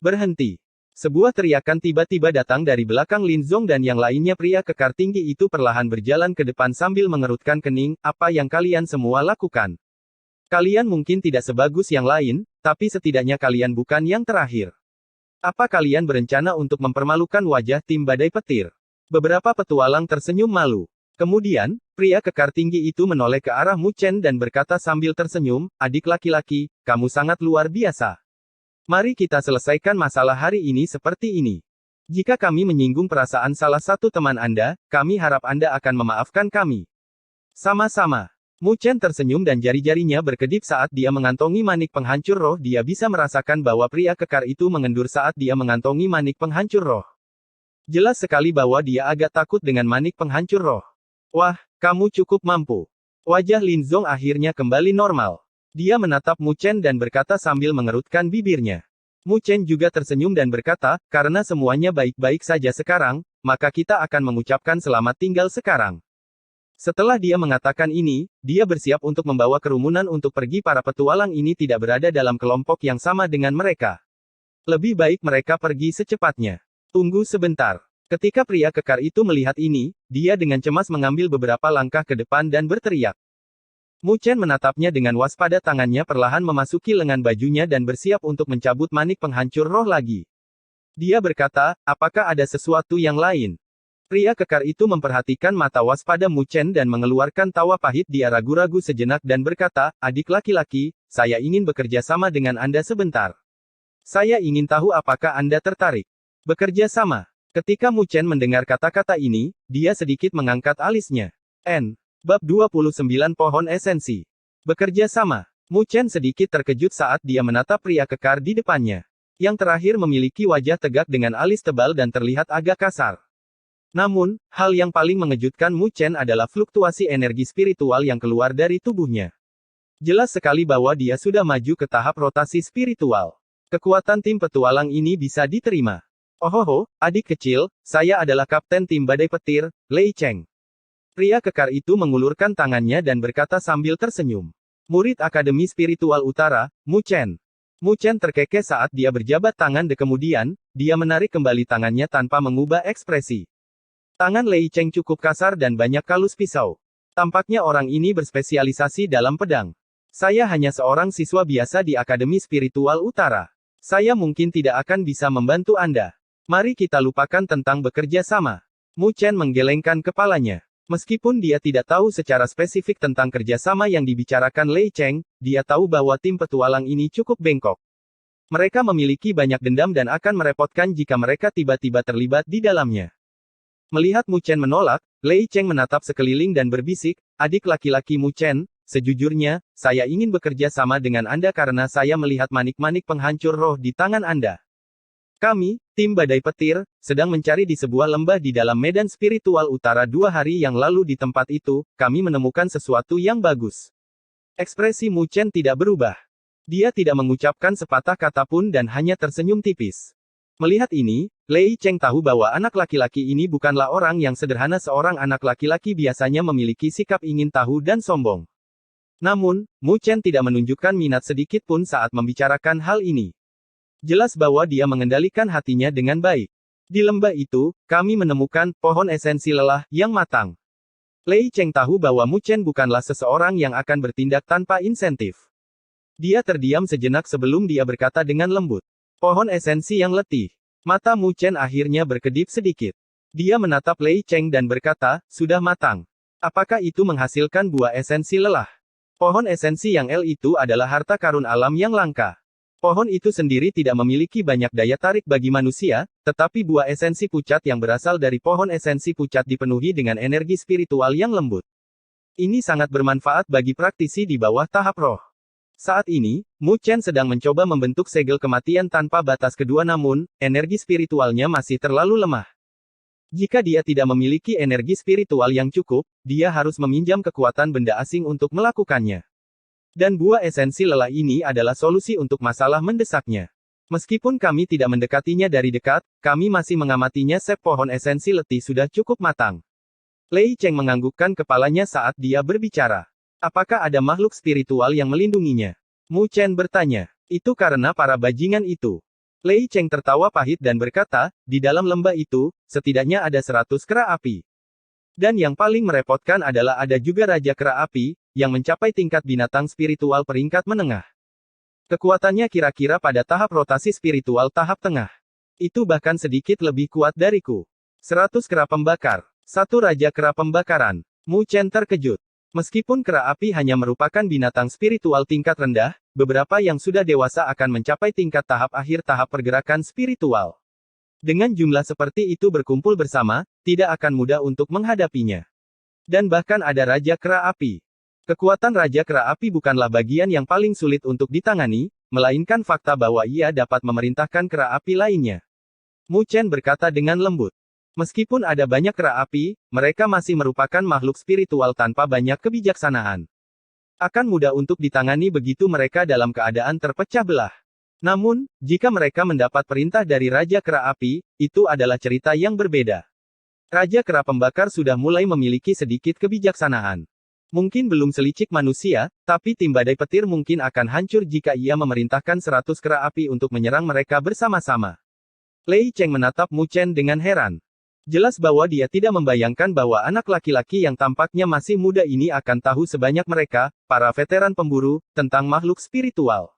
Berhenti. Sebuah teriakan tiba-tiba datang dari belakang Lin Zong dan yang lainnya. Pria kekar tinggi itu perlahan berjalan ke depan sambil mengerutkan kening. Apa yang kalian semua lakukan? Kalian mungkin tidak sebagus yang lain, tapi setidaknya kalian bukan yang terakhir. Apa kalian berencana untuk mempermalukan wajah tim badai petir? Beberapa petualang tersenyum malu. Kemudian, pria kekar tinggi itu menoleh ke arah Mu Chen dan berkata sambil tersenyum, adik laki-laki, kamu sangat luar biasa. Mari kita selesaikan masalah hari ini seperti ini. Jika kami menyinggung perasaan salah satu teman Anda, kami harap Anda akan memaafkan kami. Sama-sama. Mu Chen tersenyum dan jari-jarinya berkedip saat dia mengantongi manik penghancur roh. Dia bisa merasakan bahwa pria kekar itu mengendur saat dia mengantongi manik penghancur roh. Jelas sekali bahwa dia agak takut dengan manik penghancur roh. Wah, kamu cukup mampu. Wajah Lin Zong akhirnya kembali normal. Dia menatap Mu Chen dan berkata sambil mengerutkan bibirnya. Mu Chen juga tersenyum dan berkata, karena semuanya baik-baik saja sekarang, maka kita akan mengucapkan selamat tinggal sekarang. Setelah dia mengatakan ini, dia bersiap untuk membawa kerumunan untuk pergi. Para petualang ini tidak berada dalam kelompok yang sama dengan mereka. Lebih baik mereka pergi secepatnya. Tunggu sebentar. Ketika pria kekar itu melihat ini, dia dengan cemas mengambil beberapa langkah ke depan dan berteriak. Mu Chen menatapnya dengan waspada, tangannya perlahan memasuki lengan bajunya dan bersiap untuk mencabut manik penghancur roh lagi. Dia berkata, apakah ada sesuatu yang lain? Pria kekar itu memperhatikan mata waspada Mu Chen dan mengeluarkan tawa pahit. Dia ragu-ragu sejenak dan berkata, adik laki-laki, saya ingin bekerja sama dengan Anda sebentar. Saya ingin tahu apakah Anda tertarik. Bekerja sama. Ketika Mu Chen mendengar kata-kata ini, dia sedikit mengangkat alisnya. Bab 29 Pohon Esensi. Bekerja sama. Mu Chen sedikit terkejut saat dia menatap pria kekar di depannya. Yang terakhir memiliki wajah tegak dengan alis tebal dan terlihat agak kasar. Namun, hal yang paling mengejutkan Mu Chen adalah fluktuasi energi spiritual yang keluar dari tubuhnya. Jelas sekali bahwa dia sudah maju ke tahap rotasi spiritual. Kekuatan tim petualang ini bisa diterima. Ohoho, adik kecil, saya adalah kapten tim badai petir, Lei Cheng. Pria kekar itu mengulurkan tangannya dan berkata sambil tersenyum. Murid Akademi Spiritual Utara, Mu Chen. Mu Chen terkekeh saat dia berjabat tangan. Kemudian, dia menarik kembali tangannya tanpa mengubah ekspresi. Tangan Lei Cheng cukup kasar dan banyak kalus pisau. Tampaknya orang ini berspesialisasi dalam pedang. Saya hanya seorang siswa biasa di Akademi Spiritual Utara. Saya mungkin tidak akan bisa membantu Anda. Mari kita lupakan tentang bekerja sama. Mu Chen menggelengkan kepalanya. Meskipun dia tidak tahu secara spesifik tentang kerjasama yang dibicarakan Lei Cheng, dia tahu bahwa tim petualang ini cukup bengkok. Mereka memiliki banyak dendam dan akan merepotkan jika mereka tiba-tiba terlibat di dalamnya. Melihat Mu Chen menolak, Lei Cheng menatap sekeliling dan berbisik, "Adik laki-laki Mu Chen, sejujurnya, saya ingin bekerja sama dengan Anda karena saya melihat manik-manik penghancur roh di tangan Anda. Kami, tim Badai Petir, sedang mencari di sebuah lembah di dalam medan spiritual utara 2 hari yang lalu di tempat itu, kami menemukan sesuatu yang bagus." Ekspresi Mu Chen tidak berubah. Dia tidak mengucapkan sepatah kata pun dan hanya tersenyum tipis. Melihat ini, Lei Cheng tahu bahwa anak laki-laki ini bukanlah orang yang sederhana. Seorang anak laki-laki biasanya memiliki sikap ingin tahu dan sombong. Namun, Mu Chen tidak menunjukkan minat sedikit pun saat membicarakan hal ini. Jelas bahwa dia mengendalikan hatinya dengan baik. Di lembah itu, kami menemukan pohon esensi lelah yang matang. Lei Cheng tahu bahwa Mu Chen bukanlah seseorang yang akan bertindak tanpa insentif. Dia terdiam sejenak sebelum dia berkata dengan lembut. Pohon esensi yang letih. Mata Mu Chen akhirnya berkedip sedikit. Dia menatap Lei Cheng dan berkata, "Sudah matang. Apakah itu menghasilkan buah esensi lelah?" Pohon esensi yang itu adalah harta karun alam yang langka. Pohon itu sendiri tidak memiliki banyak daya tarik bagi manusia, tetapi buah esensi pucat yang berasal dari pohon esensi pucat dipenuhi dengan energi spiritual yang lembut. Ini sangat bermanfaat bagi praktisi di bawah tahap roh. Saat ini, Mu Chen sedang mencoba membentuk segel kematian tanpa batas kedua, namun, energi spiritualnya masih terlalu lemah. Jika dia tidak memiliki energi spiritual yang cukup, dia harus meminjam kekuatan benda asing untuk melakukannya. Dan buah esensi lelah ini adalah solusi untuk masalah mendesaknya. Meskipun kami tidak mendekatinya dari dekat, kami masih mengamatinya. Pohon esensi letih sudah cukup matang. Lei Cheng menganggukkan kepalanya saat dia berbicara. Apakah ada makhluk spiritual yang melindunginya? Mu Chen bertanya. Itu karena para bajingan itu. Lei Cheng tertawa pahit dan berkata, di dalam lembah itu, setidaknya ada 100 kera api. Dan yang paling merepotkan adalah ada juga Raja Kera Api, yang mencapai tingkat binatang spiritual peringkat menengah. Kekuatannya kira-kira pada tahap rotasi spiritual tahap tengah. Itu bahkan sedikit lebih kuat dariku. 100 kera pembakar. 1 Raja Kera Pembakaran. Mu Chen terkejut. Meskipun kera api hanya merupakan binatang spiritual tingkat rendah, beberapa yang sudah dewasa akan mencapai tingkat tahap akhir tahap pergerakan spiritual. Dengan jumlah seperti itu berkumpul bersama, tidak akan mudah untuk menghadapinya. Dan bahkan ada Raja Kera Api. Kekuatan Raja Kera Api bukanlah bagian yang paling sulit untuk ditangani, melainkan fakta bahwa ia dapat memerintahkan kera api lainnya. Mu Chen berkata dengan lembut. Meskipun ada banyak kera api, mereka masih merupakan makhluk spiritual tanpa banyak kebijaksanaan. Akan mudah untuk ditangani begitu mereka dalam keadaan terpecah belah. Namun, jika mereka mendapat perintah dari Raja Kera Api, itu adalah cerita yang berbeda. Raja Kera Pembakar sudah mulai memiliki sedikit kebijaksanaan. Mungkin belum selicik manusia, tapi tim Badai Petir mungkin akan hancur jika ia memerintahkan 100 kera api untuk menyerang mereka bersama-sama. Lei Cheng menatap Mu Chen dengan heran. Jelas bahwa dia tidak membayangkan bahwa anak laki-laki yang tampaknya masih muda ini akan tahu sebanyak mereka, para veteran pemburu, tentang makhluk spiritual.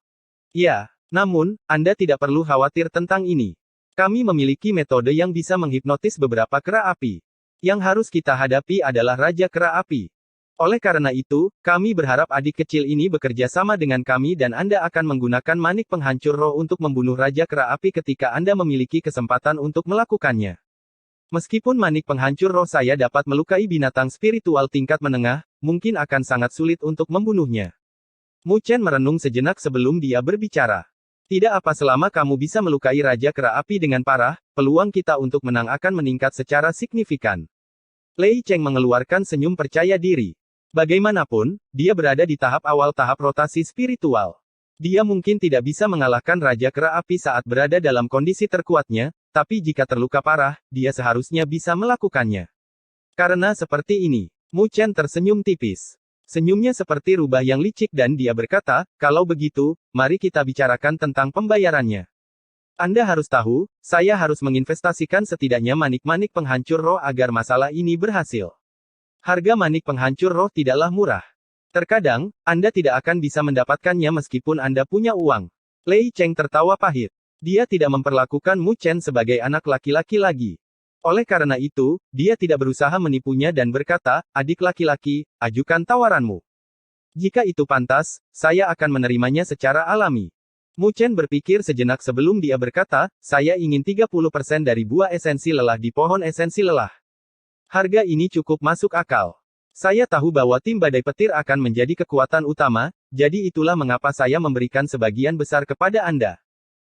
Ya, namun, Anda tidak perlu khawatir tentang ini. Kami memiliki metode yang bisa menghipnotis beberapa kera api. Yang harus kita hadapi adalah Raja Kera Api. Oleh karena itu, kami berharap adik kecil ini bekerja sama dengan kami dan Anda akan menggunakan manik penghancur roh untuk membunuh Raja Kera Api ketika Anda memiliki kesempatan untuk melakukannya. Meskipun manik penghancur roh saya dapat melukai binatang spiritual tingkat menengah, mungkin akan sangat sulit untuk membunuhnya. Mu Chen merenung sejenak sebelum dia berbicara. Tidak apa selama kamu bisa melukai Raja Kera Api dengan parah, peluang kita untuk menang akan meningkat secara signifikan. Lei Cheng mengeluarkan senyum percaya diri. Bagaimanapun, dia berada di tahap awal tahap rotasi spiritual. Dia mungkin tidak bisa mengalahkan Raja Kera Api saat berada dalam kondisi terkuatnya, tapi jika terluka parah, dia seharusnya bisa melakukannya. Karena seperti ini, Mu Chen tersenyum tipis. Senyumnya seperti rubah yang licik dan dia berkata, kalau begitu, mari kita bicarakan tentang pembayarannya. Anda harus tahu, saya harus menginvestasikan setidaknya manik-manik penghancur roh agar masalah ini berhasil. Harga manik penghancur roh tidaklah murah. Terkadang, Anda tidak akan bisa mendapatkannya meskipun Anda punya uang. Lei Cheng tertawa pahit. Dia tidak memperlakukan Mu Chen sebagai anak laki-laki lagi. Oleh karena itu, dia tidak berusaha menipunya dan berkata, adik laki-laki, ajukan tawaranmu. Jika itu pantas, saya akan menerimanya secara alami. Mu Chen berpikir sejenak sebelum dia berkata, saya ingin 30% dari buah esensi lelah di pohon esensi lelah. Harga ini cukup masuk akal. Saya tahu bahwa tim badai petir akan menjadi kekuatan utama, jadi itulah mengapa saya memberikan sebagian besar kepada Anda.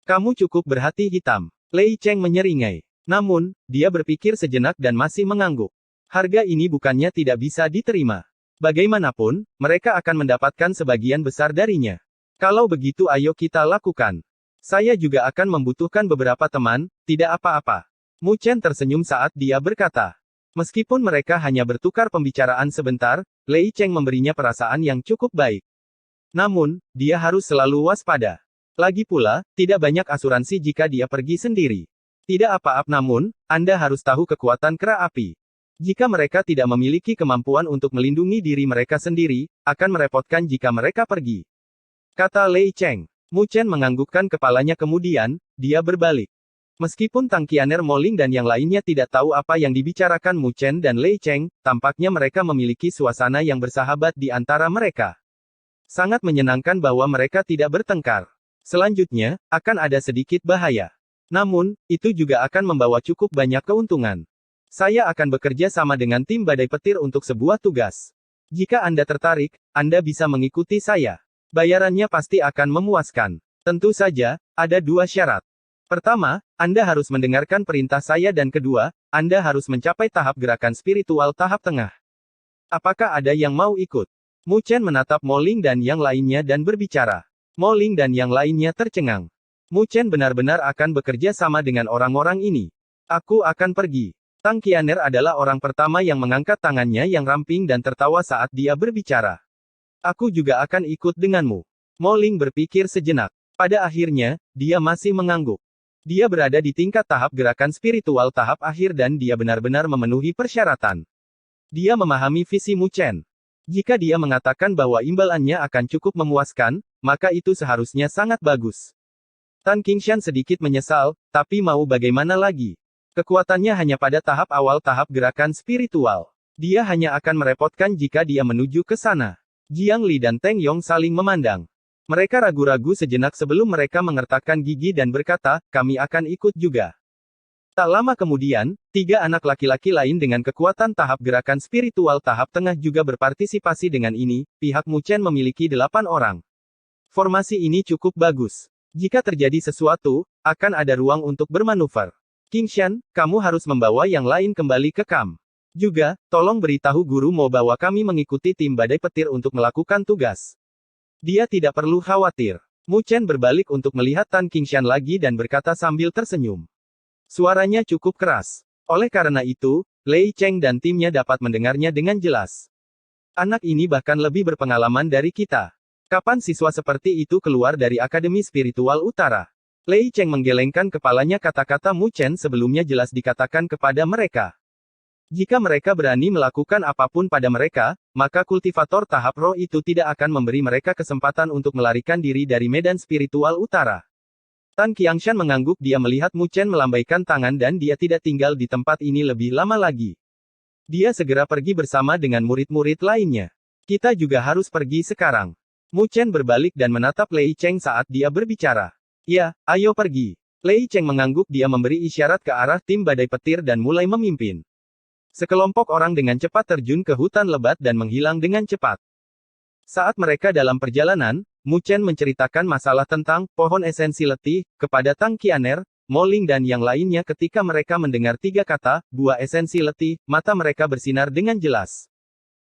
Kamu cukup berhati hitam. Lei Cheng menyeringai. Namun, dia berpikir sejenak dan masih mengangguk. Harga ini bukannya tidak bisa diterima. Bagaimanapun, mereka akan mendapatkan sebagian besar darinya. Kalau begitu ayo kita lakukan. Saya juga akan membutuhkan beberapa teman, tidak apa-apa. Mu Chen tersenyum saat dia berkata. Meskipun mereka hanya bertukar pembicaraan sebentar, Lei Cheng memberinya perasaan yang cukup baik. Namun, dia harus selalu waspada. Lagi pula, tidak banyak asuransi jika dia pergi sendiri. Tidak apa-apa namun, Anda harus tahu kekuatan kera api. Jika mereka tidak memiliki kemampuan untuk melindungi diri mereka sendiri, akan merepotkan jika mereka pergi. Kata Lei Cheng. Mu Chen menganggukkan kepalanya kemudian, dia berbalik. Meskipun Tang Qianer Moling dan yang lainnya tidak tahu apa yang dibicarakan Mu Chen dan Lei Cheng, tampaknya mereka memiliki suasana yang bersahabat di antara mereka. Sangat menyenangkan bahwa mereka tidak bertengkar. Selanjutnya, akan ada sedikit bahaya. Namun, itu juga akan membawa cukup banyak keuntungan. Saya akan bekerja sama dengan tim badai petir untuk sebuah tugas. Jika Anda tertarik, Anda bisa mengikuti saya. Bayarannya pasti akan memuaskan. Tentu saja, ada dua syarat. Pertama, Anda harus mendengarkan perintah saya dan kedua, Anda harus mencapai tahap gerakan spiritual tahap tengah. Apakah ada yang mau ikut? Mu Chen menatap Moling dan yang lainnya dan berbicara. Moling dan yang lainnya tercengang. Mu Chen benar-benar akan bekerja sama dengan orang-orang ini. Aku akan pergi. Tang Qianer adalah orang pertama yang mengangkat tangannya yang ramping dan tertawa saat dia berbicara. Aku juga akan ikut denganmu. Moling berpikir sejenak. Pada akhirnya, dia masih mengangguk. Dia berada di tingkat tahap gerakan spiritual tahap akhir dan dia benar-benar memenuhi persyaratan. Dia memahami visi Mu Chen. Jika dia mengatakan bahwa imbalannya akan cukup memuaskan, maka itu seharusnya sangat bagus. Tan Qingshan sedikit menyesal, tapi mau bagaimana lagi? Kekuatannya hanya pada tahap awal tahap gerakan spiritual. Dia hanya akan merepotkan jika dia menuju ke sana. Jiang Li dan Teng Yong saling memandang. Mereka ragu-ragu sejenak sebelum mereka mengertakkan gigi dan berkata, kami akan ikut juga. Tak lama kemudian, 3 anak laki-laki lain dengan kekuatan tahap gerakan spiritual tahap tengah juga berpartisipasi dengan ini, pihak Mu Chen memiliki 8 orang. Formasi ini cukup bagus. Jika terjadi sesuatu, akan ada ruang untuk bermanuver. Qingshan, kamu harus membawa yang lain kembali ke kamp. Juga, tolong beritahu guru Mo bahwa kami mengikuti tim badai petir untuk melakukan tugas. Dia tidak perlu khawatir. Mu Chen berbalik untuk melihat Tan Qingshan lagi dan berkata sambil tersenyum. Suaranya cukup keras. Oleh karena itu, Lei Cheng dan timnya dapat mendengarnya dengan jelas. Anak ini bahkan lebih berpengalaman dari kita. Kapan siswa seperti itu keluar dari Akademi Spiritual Utara? Lei Cheng menggelengkan kepalanya kata-kata Mu Chen sebelumnya jelas dikatakan kepada mereka. Jika mereka berani melakukan apapun pada mereka, maka kultivator tahap roh itu tidak akan memberi mereka kesempatan untuk melarikan diri dari medan spiritual utara. Tan Qiangshan mengangguk dia melihat Mu Chen melambaikan tangan dan dia tidak tinggal di tempat ini lebih lama lagi. Dia segera pergi bersama dengan murid-murid lainnya. Kita juga harus pergi sekarang. Mu Chen berbalik dan menatap Lei Cheng saat dia berbicara. Ya, ayo pergi. Lei Cheng mengangguk dia memberi isyarat ke arah tim badai petir dan mulai memimpin. Sekelompok orang dengan cepat terjun ke hutan lebat dan menghilang dengan cepat. Saat mereka dalam perjalanan, Mu Chen menceritakan masalah tentang pohon esensi letih kepada Tang Qianer, Moling dan yang lainnya ketika mereka mendengar 3 kata, buah esensi letih, mata mereka bersinar dengan jelas.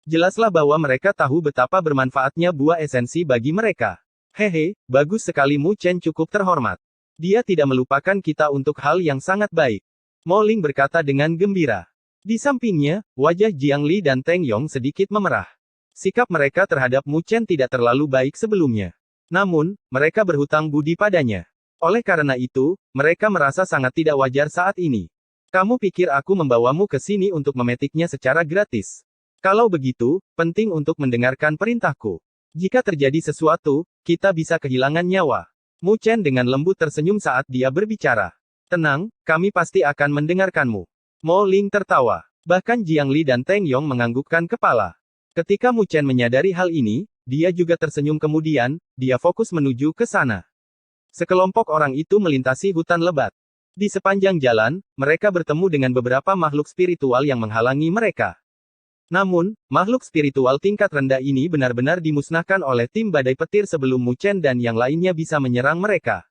Jelaslah bahwa mereka tahu betapa bermanfaatnya buah esensi bagi mereka. Hehe, bagus sekali Mu Chen cukup terhormat. Dia tidak melupakan kita untuk hal yang sangat baik. Moling berkata dengan gembira. Di sampingnya, wajah Jiang Li dan Teng Yong sedikit memerah. Sikap mereka terhadap Mu Chen tidak terlalu baik sebelumnya. Namun, mereka berhutang budi padanya. Oleh karena itu, mereka merasa sangat tidak wajar saat ini. Kamu pikir aku membawamu ke sini untuk memetiknya secara gratis? Kalau begitu, penting untuk mendengarkan perintahku. Jika terjadi sesuatu, kita bisa kehilangan nyawa. Mu Chen dengan lembut tersenyum saat dia berbicara. Tenang, kami pasti akan mendengarkanmu. Mo Ling tertawa. Bahkan Jiang Li dan Teng Yong menganggukkan kepala. Ketika Mu Chen menyadari hal ini, dia juga tersenyum kemudian, dia fokus menuju ke sana. Sekelompok orang itu melintasi hutan lebat. Di sepanjang jalan, mereka bertemu dengan beberapa makhluk spiritual yang menghalangi mereka. Namun, makhluk spiritual tingkat rendah ini benar-benar dimusnahkan oleh tim badai petir sebelum Mu Chen dan yang lainnya bisa menyerang mereka.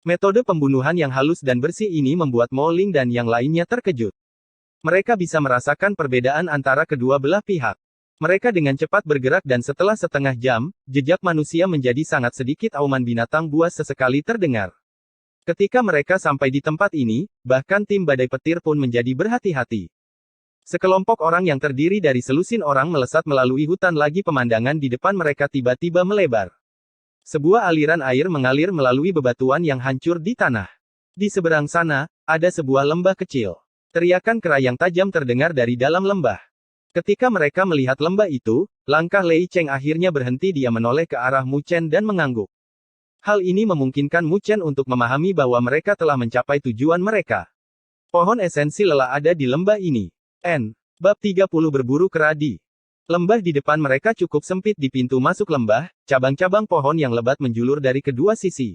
Metode pembunuhan yang halus dan bersih ini membuat Mo Ling dan yang lainnya terkejut. Mereka bisa merasakan perbedaan antara kedua belah pihak. Mereka dengan cepat bergerak dan setelah setengah jam, jejak manusia menjadi sangat sedikit auman binatang buas sesekali terdengar. Ketika mereka sampai di tempat ini, bahkan tim badai petir pun menjadi berhati-hati. Sekelompok orang yang terdiri dari selusin orang melesat melalui hutan lagi pemandangan di depan mereka tiba-tiba melebar. Sebuah aliran air mengalir melalui bebatuan yang hancur di tanah. Di seberang sana, ada sebuah lembah kecil. Teriakan kera yang tajam terdengar dari dalam lembah. Ketika mereka melihat lembah itu, langkah Lei Cheng akhirnya berhenti dia menoleh ke arah Mu Chen dan mengangguk. Hal ini memungkinkan Mu Chen untuk memahami bahwa mereka telah mencapai tujuan mereka. Pohon esensi lelah ada di lembah ini. Bab 30 berburu kera di lembah di depan mereka cukup sempit di pintu masuk lembah, cabang-cabang pohon yang lebat menjulur dari kedua sisi.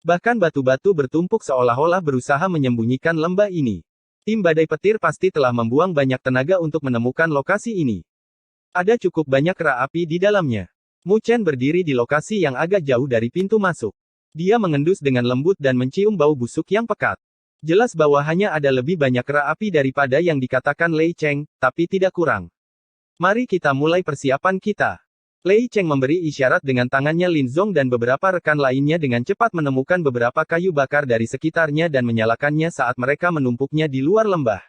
Bahkan batu-batu bertumpuk seolah-olah berusaha menyembunyikan lembah ini. Tim badai petir pasti telah membuang banyak tenaga untuk menemukan lokasi ini. Ada cukup banyak kera api di dalamnya. Mu Chen berdiri di lokasi yang agak jauh dari pintu masuk. Dia mengendus dengan lembut dan mencium bau busuk yang pekat. Jelas bahwa hanya ada lebih banyak kera api daripada yang dikatakan Lei Cheng, tapi tidak kurang. Mari kita mulai persiapan kita. Lei Cheng memberi isyarat dengan tangannya. Lin Zong dan beberapa rekan lainnya dengan cepat menemukan beberapa kayu bakar dari sekitarnya dan menyalakannya saat mereka menumpuknya di luar lembah.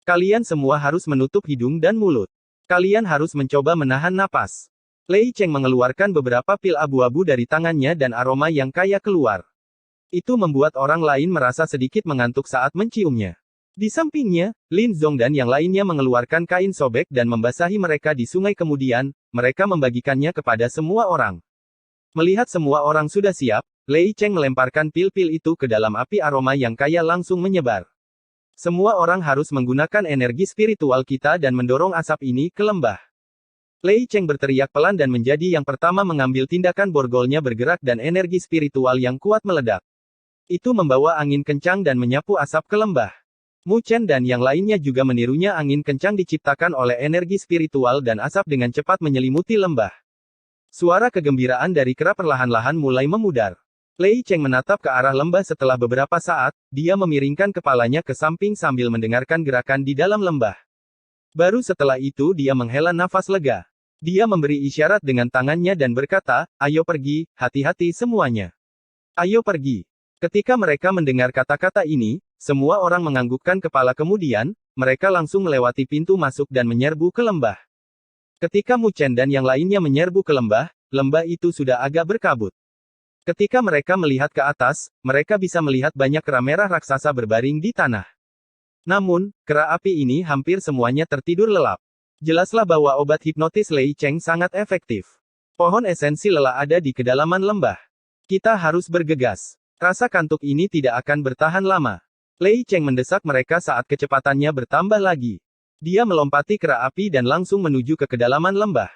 Kalian semua harus menutup hidung dan mulut. Kalian harus mencoba menahan napas. Lei Cheng mengeluarkan beberapa pil abu-abu dari tangannya dan aroma yang kaya keluar. Itu membuat orang lain merasa sedikit mengantuk saat menciumnya. Di sampingnya, Lin Zong dan yang lainnya mengeluarkan kain sobek dan membasahi mereka di sungai kemudian, mereka membagikannya kepada semua orang. Melihat semua orang sudah siap, Lei Cheng melemparkan pil-pil itu ke dalam api aroma yang kaya langsung menyebar. Semua orang harus menggunakan energi spiritual kita dan mendorong asap ini ke lembah. Lei Cheng berteriak pelan dan menjadi yang pertama mengambil tindakan. Borgolnya bergerak dan energi spiritual yang kuat meledak. Itu membawa angin kencang dan menyapu asap ke lembah. Mu Chen dan yang lainnya juga menirunya. Angin kencang diciptakan oleh energi spiritual dan asap dengan cepat menyelimuti lembah. Suara kegembiraan dari kera perlahan-lahan mulai memudar. Lei Cheng menatap ke arah lembah setelah beberapa saat, dia memiringkan kepalanya ke samping sambil mendengarkan gerakan di dalam lembah. Baru setelah itu dia menghela nafas lega. Dia memberi isyarat dengan tangannya dan berkata, "Ayo pergi, hati-hati semuanya. Ayo pergi." Ketika mereka mendengar kata-kata ini, semua orang menganggukkan kepala kemudian, mereka langsung melewati pintu masuk dan menyerbu ke lembah. Ketika Mu Chen dan yang lainnya menyerbu ke lembah, lembah itu sudah agak berkabut. Ketika mereka melihat ke atas, mereka bisa melihat banyak kera merah raksasa berbaring di tanah. Namun, kera api ini hampir semuanya tertidur lelap. Jelaslah bahwa obat hipnotis Lei Cheng sangat efektif. Pohon esensi lelah ada di kedalaman lembah. Kita harus bergegas. Rasa kantuk ini tidak akan bertahan lama. Lei Cheng mendesak mereka saat kecepatannya bertambah lagi. Dia melompati kera api dan langsung menuju ke kedalaman lembah.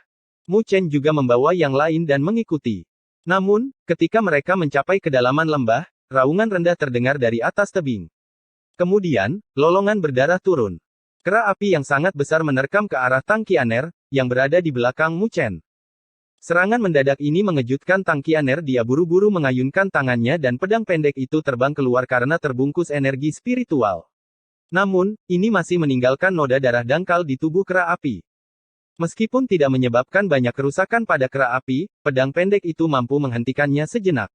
Mu Chen juga membawa yang lain dan mengikuti. Namun, ketika mereka mencapai kedalaman lembah, raungan rendah terdengar dari atas tebing. Kemudian, lolongan berdarah turun. Kera api yang sangat besar menerkam ke arah Tang Qianer, yang berada di belakang Mu Chen. Serangan mendadak ini mengejutkan Tang Qianer. Dia buru-buru mengayunkan tangannya dan pedang pendek itu terbang keluar karena terbungkus energi spiritual. Namun, ini masih meninggalkan noda darah dangkal di tubuh kera api. Meskipun tidak menyebabkan banyak kerusakan pada kera api, pedang pendek itu mampu menghentikannya sejenak.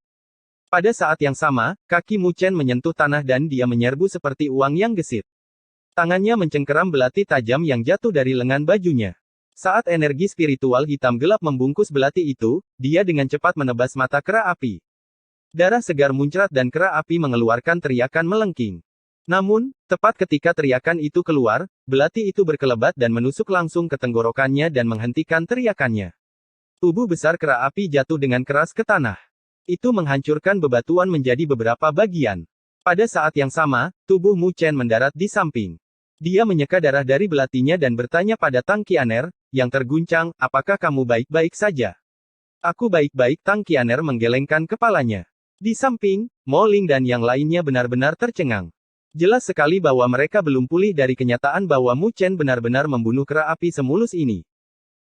Pada saat yang sama, kaki Mu Chen menyentuh tanah dan dia menyerbu seperti uang yang gesit. Tangannya mencengkeram belati tajam yang jatuh dari lengan bajunya. Saat energi spiritual hitam gelap membungkus belati itu, dia dengan cepat menebas mata kera api. Darah segar muncrat dan kera api mengeluarkan teriakan melengking. Namun, tepat ketika teriakan itu keluar, belati itu berkelebat dan menusuk langsung ke tenggorokannya dan menghentikan teriakannya. Tubuh besar kera api jatuh dengan keras ke tanah. Itu menghancurkan bebatuan menjadi beberapa bagian. Pada saat yang sama, tubuh Mu Chen mendarat di samping. Dia menyeka darah dari belatinya dan bertanya pada Tang Qianer, yang terguncang, apakah kamu baik-baik saja? Aku baik-baik. Tang Qianer menggelengkan kepalanya. Di samping, Mo Ling dan yang lainnya benar-benar tercengang. Jelas sekali bahwa mereka belum pulih dari kenyataan bahwa Mu Chen benar-benar membunuh kera api semulus ini.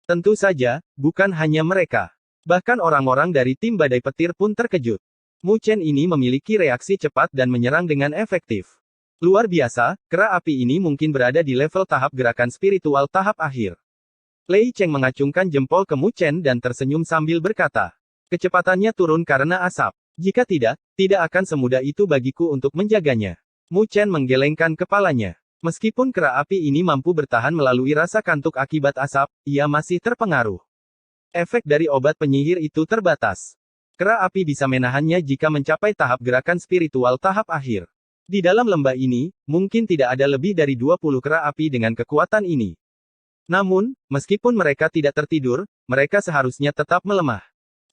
Tentu saja, bukan hanya mereka. Bahkan orang-orang dari tim badai petir pun terkejut. Mu Chen ini memiliki reaksi cepat dan menyerang dengan efektif. Luar biasa, kera api ini mungkin berada di level tahap gerakan spiritual tahap akhir. Lei Cheng mengacungkan jempol ke Mu Chen dan tersenyum sambil berkata, kecepatannya turun karena asap. Jika tidak, tidak akan semudah itu bagiku untuk menjaganya. Mu Chen menggelengkan kepalanya. Meskipun kera api ini mampu bertahan melalui rasa kantuk akibat asap, ia masih terpengaruh. Efek dari obat penyihir itu terbatas. Kera api bisa menahannya jika mencapai tahap gerakan spiritual tahap akhir. Di dalam lembah ini, mungkin tidak ada lebih dari 20 kera api dengan kekuatan ini. Namun, meskipun mereka tidak tertidur, mereka seharusnya tetap melemah.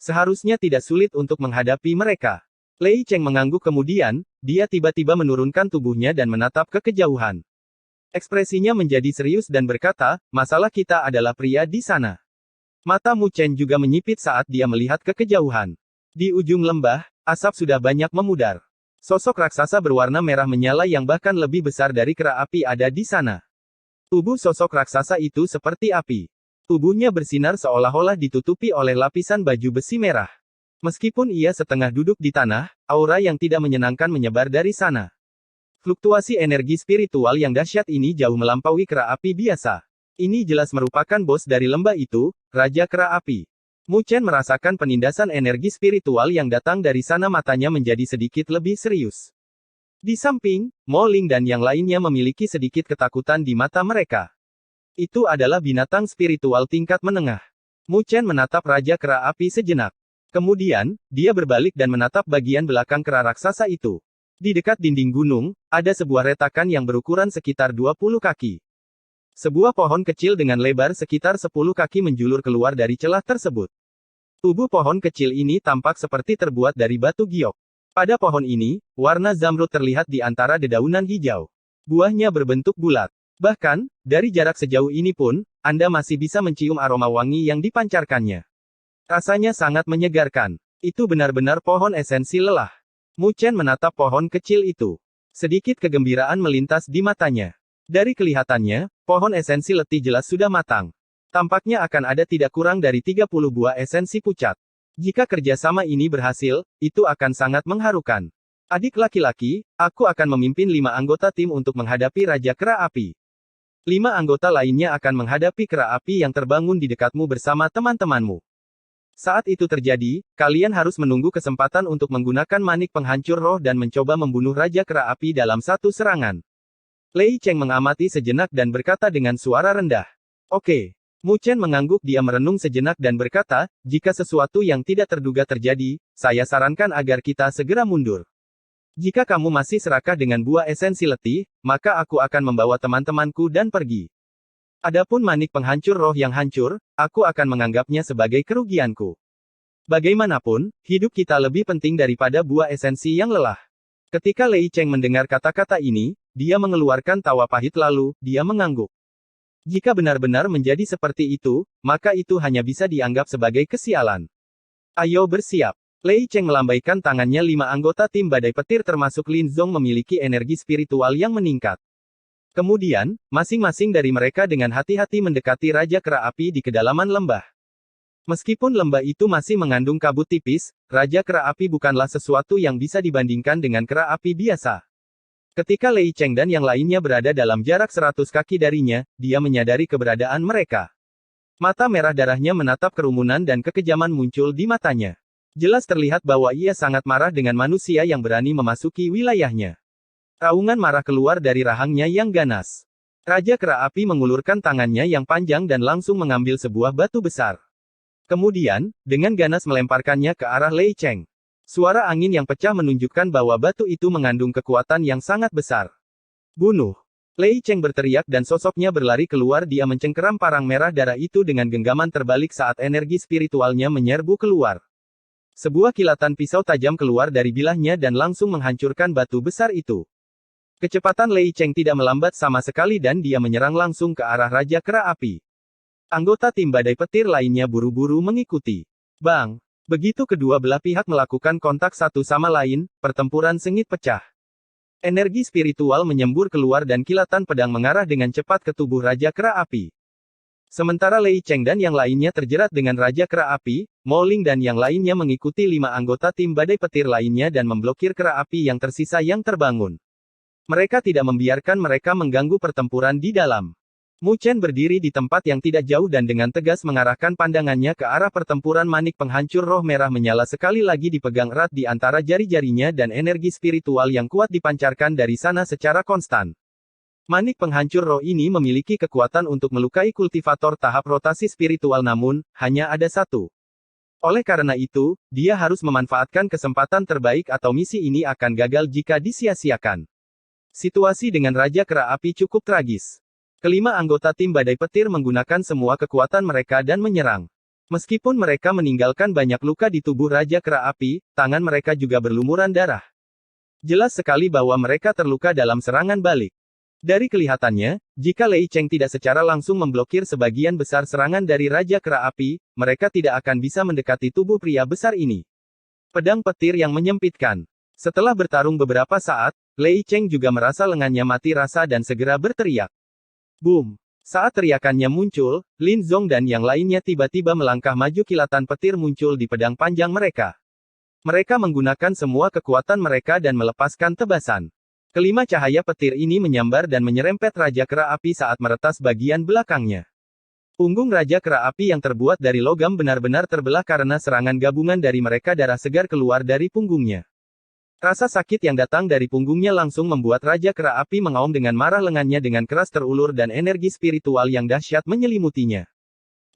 Seharusnya tidak sulit untuk menghadapi mereka. Lei Cheng mengangguk kemudian, dia tiba-tiba menurunkan tubuhnya dan menatap ke kejauhan. Ekspresinya menjadi serius dan berkata, masalah kita adalah pria di sana. Mata Mu Chen juga menyipit saat dia melihat ke kejauhan. Di ujung lembah, asap sudah banyak memudar. Sosok raksasa berwarna merah menyala yang bahkan lebih besar dari kera api ada di sana. Tubuh sosok raksasa itu seperti api. Tubuhnya bersinar seolah-olah ditutupi oleh lapisan baju besi merah. Meskipun ia setengah duduk di tanah, aura yang tidak menyenangkan menyebar dari sana. Fluktuasi energi spiritual yang dahsyat ini jauh melampaui kera api biasa. Ini jelas merupakan bos dari lembah itu, Raja Kera Api. Mu Chen merasakan penindasan energi spiritual yang datang dari sana, matanya menjadi sedikit lebih serius. Di samping, Mo Ling dan yang lainnya memiliki sedikit ketakutan di mata mereka. Itu adalah binatang spiritual tingkat menengah. Mu Chen menatap Raja Kera Api sejenak. Kemudian, dia berbalik dan menatap bagian belakang kera raksasa itu. Di dekat dinding gunung, ada sebuah retakan yang berukuran sekitar 20 kaki. Sebuah pohon kecil dengan lebar sekitar 10 kaki menjulur keluar dari celah tersebut. Tubuh pohon kecil ini tampak seperti terbuat dari batu giok. Pada pohon ini, warna zamrud terlihat di antara dedaunan hijau. Buahnya berbentuk bulat. Bahkan, dari jarak sejauh ini pun, Anda masih bisa mencium aroma wangi yang dipancarkannya. Rasanya sangat menyegarkan. Itu benar-benar pohon esensi lelah. Mu Chen menatap pohon kecil itu. Sedikit kegembiraan melintas di matanya. Dari kelihatannya, pohon esensi letih jelas sudah matang. Tampaknya akan ada tidak kurang dari 30 buah esensi pucat. Jika kerjasama ini berhasil, itu akan sangat mengharukan. Adik laki-laki, aku akan memimpin 5 anggota tim untuk menghadapi Raja Kera Api. 5 anggota lainnya akan menghadapi kera api yang terbangun di dekatmu bersama teman-temanmu. Saat itu terjadi, kalian harus menunggu kesempatan untuk menggunakan manik penghancur roh dan mencoba membunuh Raja Kera Api dalam satu serangan. Lei Cheng mengamati sejenak dan berkata dengan suara rendah. Oke. Mu Chen mengangguk, dia merenung sejenak dan berkata, jika sesuatu yang tidak terduga terjadi, saya sarankan agar kita segera mundur. Jika kamu masih serakah dengan buah esensi letih, maka aku akan membawa teman-temanku dan pergi. Adapun manik penghancur roh yang hancur, aku akan menganggapnya sebagai kerugianku. Bagaimanapun, hidup kita lebih penting daripada buah esensi yang lelah. Ketika Lei Cheng mendengar kata-kata ini, dia mengeluarkan tawa pahit lalu, dia mengangguk. Jika benar-benar menjadi seperti itu, maka itu hanya bisa dianggap sebagai kesialan. Ayo bersiap. Lei Cheng melambaikan tangannya. 5 anggota tim badai petir termasuk Lin Zong memiliki energi spiritual yang meningkat. Kemudian, masing-masing dari mereka dengan hati-hati mendekati Raja Kera Api di kedalaman lembah. Meskipun lembah itu masih mengandung kabut tipis, Raja Kera Api bukanlah sesuatu yang bisa dibandingkan dengan kera api biasa. Ketika Lei Cheng dan yang lainnya berada dalam jarak 100 kaki darinya, dia menyadari keberadaan mereka. Mata merah darahnya menatap kerumunan dan kekejaman muncul di matanya. Jelas terlihat bahwa ia sangat marah dengan manusia yang berani memasuki wilayahnya. Raungan marah keluar dari rahangnya yang ganas. Raja Kera Api mengulurkan tangannya yang panjang dan langsung mengambil sebuah batu besar. Kemudian, dengan ganas melemparkannya ke arah Lei Cheng. Suara angin yang pecah menunjukkan bahwa batu itu mengandung kekuatan yang sangat besar. Bunuh! Lei Cheng berteriak dan sosoknya berlari keluar. Dia mencengkeram parang merah darah itu dengan genggaman terbalik saat energi spiritualnya menyerbu keluar. Sebuah kilatan pisau tajam keluar dari bilahnya dan langsung menghancurkan batu besar itu. Kecepatan Lei Cheng tidak melambat sama sekali dan dia menyerang langsung ke arah Raja Kera Api. Anggota tim badai petir lainnya buru-buru mengikuti. Bang! Begitu kedua belah pihak melakukan kontak satu sama lain, pertempuran sengit pecah. Energi spiritual menyembur keluar dan kilatan pedang mengarah dengan cepat ke tubuh Raja Kera Api. Sementara Lei Cheng dan yang lainnya terjerat dengan Raja Kera Api, Mo Ling dan yang lainnya mengikuti 5 anggota tim badai petir lainnya dan memblokir kera api yang tersisa yang terbangun. Mereka tidak membiarkan mereka mengganggu pertempuran di dalam. Mu Chen berdiri di tempat yang tidak jauh dan dengan tegas mengarahkan pandangannya ke arah pertempuran. Manik penghancur roh merah menyala sekali lagi dipegang erat di antara jari-jarinya dan energi spiritual yang kuat dipancarkan dari sana secara konstan. Manik penghancur roh ini memiliki kekuatan untuk melukai kultivator tahap rotasi spiritual namun, hanya ada satu. Oleh karena itu, dia harus memanfaatkan kesempatan terbaik atau misi ini akan gagal jika disia-siakan. Situasi dengan Raja Kera Api cukup tragis. Kelima anggota tim badai petir menggunakan semua kekuatan mereka dan menyerang. Meskipun mereka meninggalkan banyak luka di tubuh Raja Kera Api, tangan mereka juga berlumuran darah. Jelas sekali bahwa mereka terluka dalam serangan balik. Dari kelihatannya, jika Lei Cheng tidak secara langsung memblokir sebagian besar serangan dari Raja Kera Api, mereka tidak akan bisa mendekati tubuh pria besar ini. Pedang petir yang menyempitkan. Setelah bertarung beberapa saat, Lei Cheng juga merasa lengannya mati rasa dan segera berteriak. Boom! Saat teriakannya muncul, Lin Zong dan yang lainnya tiba-tiba melangkah maju. Kilatan petir muncul di pedang panjang mereka. Mereka menggunakan semua kekuatan mereka dan melepaskan tebasan. Kelima cahaya petir ini menyambar dan menyerempet Raja Kera Api saat meretas bagian belakangnya. Punggung Raja Kera Api yang terbuat dari logam benar-benar terbelah karena serangan gabungan dari mereka. Darah segar keluar dari punggungnya. Rasa sakit yang datang dari punggungnya langsung membuat Raja Kera Api mengaum dengan marah. Lengannya dengan keras terulur dan energi spiritual yang dahsyat menyelimutinya.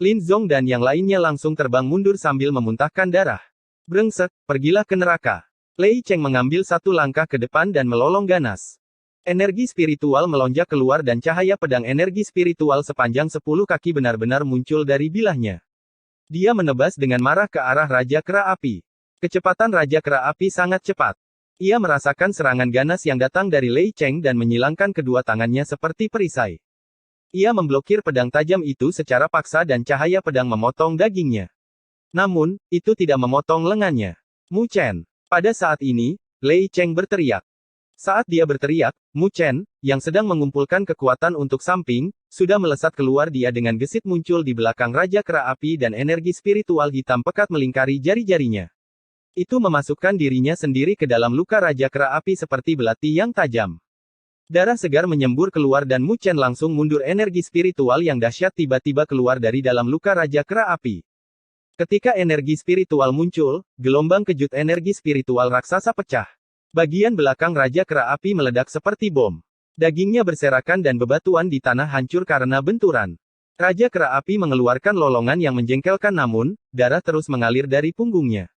Lin Zong dan yang lainnya langsung terbang mundur sambil memuntahkan darah. Brengsek, pergilah ke neraka. Lei Cheng mengambil satu langkah ke depan dan melolong ganas. Energi spiritual melonjak keluar dan cahaya pedang energi spiritual sepanjang 10 kaki benar-benar muncul dari bilahnya. Dia menebas dengan marah ke arah Raja Kera Api. Kecepatan Raja Kera Api sangat cepat. Ia merasakan serangan ganas yang datang dari Lei Cheng dan menyilangkan kedua tangannya seperti perisai. Ia memblokir pedang tajam itu secara paksa dan cahaya pedang memotong dagingnya. Namun, itu tidak memotong lengannya. Mu Chen. Pada saat ini, Lei Cheng berteriak. Saat dia berteriak, Mu Chen, yang sedang mengumpulkan kekuatan untuk samping, sudah melesat keluar. Dia dengan gesit muncul di belakang Raja Kera Api dan energi spiritual hitam pekat melingkari jari-jarinya. Itu memasukkan dirinya sendiri ke dalam luka Raja Kera Api seperti belati yang tajam. Darah segar menyembur keluar dan Mu Chen langsung mundur. Energi spiritual yang dahsyat tiba-tiba keluar dari dalam luka Raja Kera Api. Ketika energi spiritual muncul, gelombang kejut energi spiritual raksasa pecah. Bagian belakang Raja Kera Api meledak seperti bom. Dagingnya berserakan dan bebatuan di tanah hancur karena benturan. Raja Kera Api mengeluarkan lolongan yang menjengkelkan namun, darah terus mengalir dari punggungnya.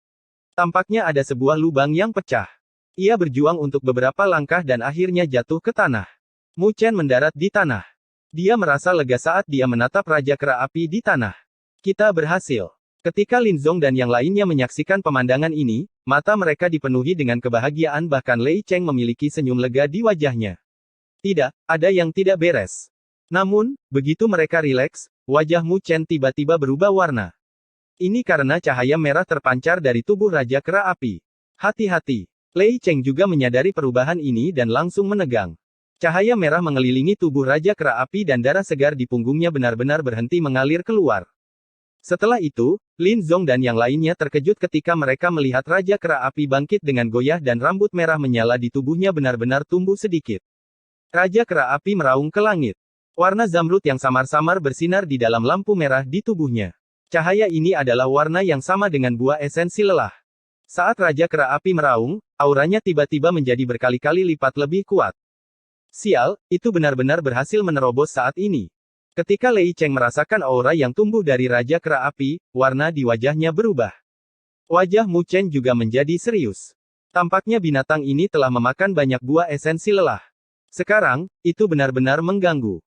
Tampaknya ada sebuah lubang yang pecah. Ia berjuang untuk beberapa langkah dan akhirnya jatuh ke tanah. Mu Chen mendarat di tanah. Dia merasa lega saat dia menatap Raja Kera Api di tanah. Kita berhasil. Ketika Lin Zong dan yang lainnya menyaksikan pemandangan ini, mata mereka dipenuhi dengan kebahagiaan. Bahkan Lei Cheng memiliki senyum lega di wajahnya. Tidak, ada yang tidak beres. Namun, begitu mereka rileks, wajah Mu Chen tiba-tiba berubah warna. Ini karena cahaya merah terpancar dari tubuh Raja Kera Api. Hati-hati. Lei Cheng juga menyadari perubahan ini dan langsung menegang. Cahaya merah mengelilingi tubuh Raja Kera Api dan darah segar di punggungnya benar-benar berhenti mengalir keluar. Setelah itu, Lin Zong dan yang lainnya terkejut ketika mereka melihat Raja Kera Api bangkit dengan goyah dan rambut merah menyala di tubuhnya benar-benar tumbuh sedikit. Raja Kera Api meraung ke langit. Warna zamrud yang samar-samar bersinar di dalam lampu merah di tubuhnya. Cahaya ini adalah warna yang sama dengan buah esensi lelah. Saat Raja Kera Api meraung, auranya tiba-tiba menjadi berkali-kali lipat lebih kuat. Sial, itu benar-benar berhasil menerobos saat ini. Ketika Lei Cheng merasakan aura yang tumbuh dari Raja Kera Api, warna di wajahnya berubah. Wajah Mu Chen juga menjadi serius. Tampaknya binatang ini telah memakan banyak buah esensi lelah. Sekarang, itu benar-benar mengganggu.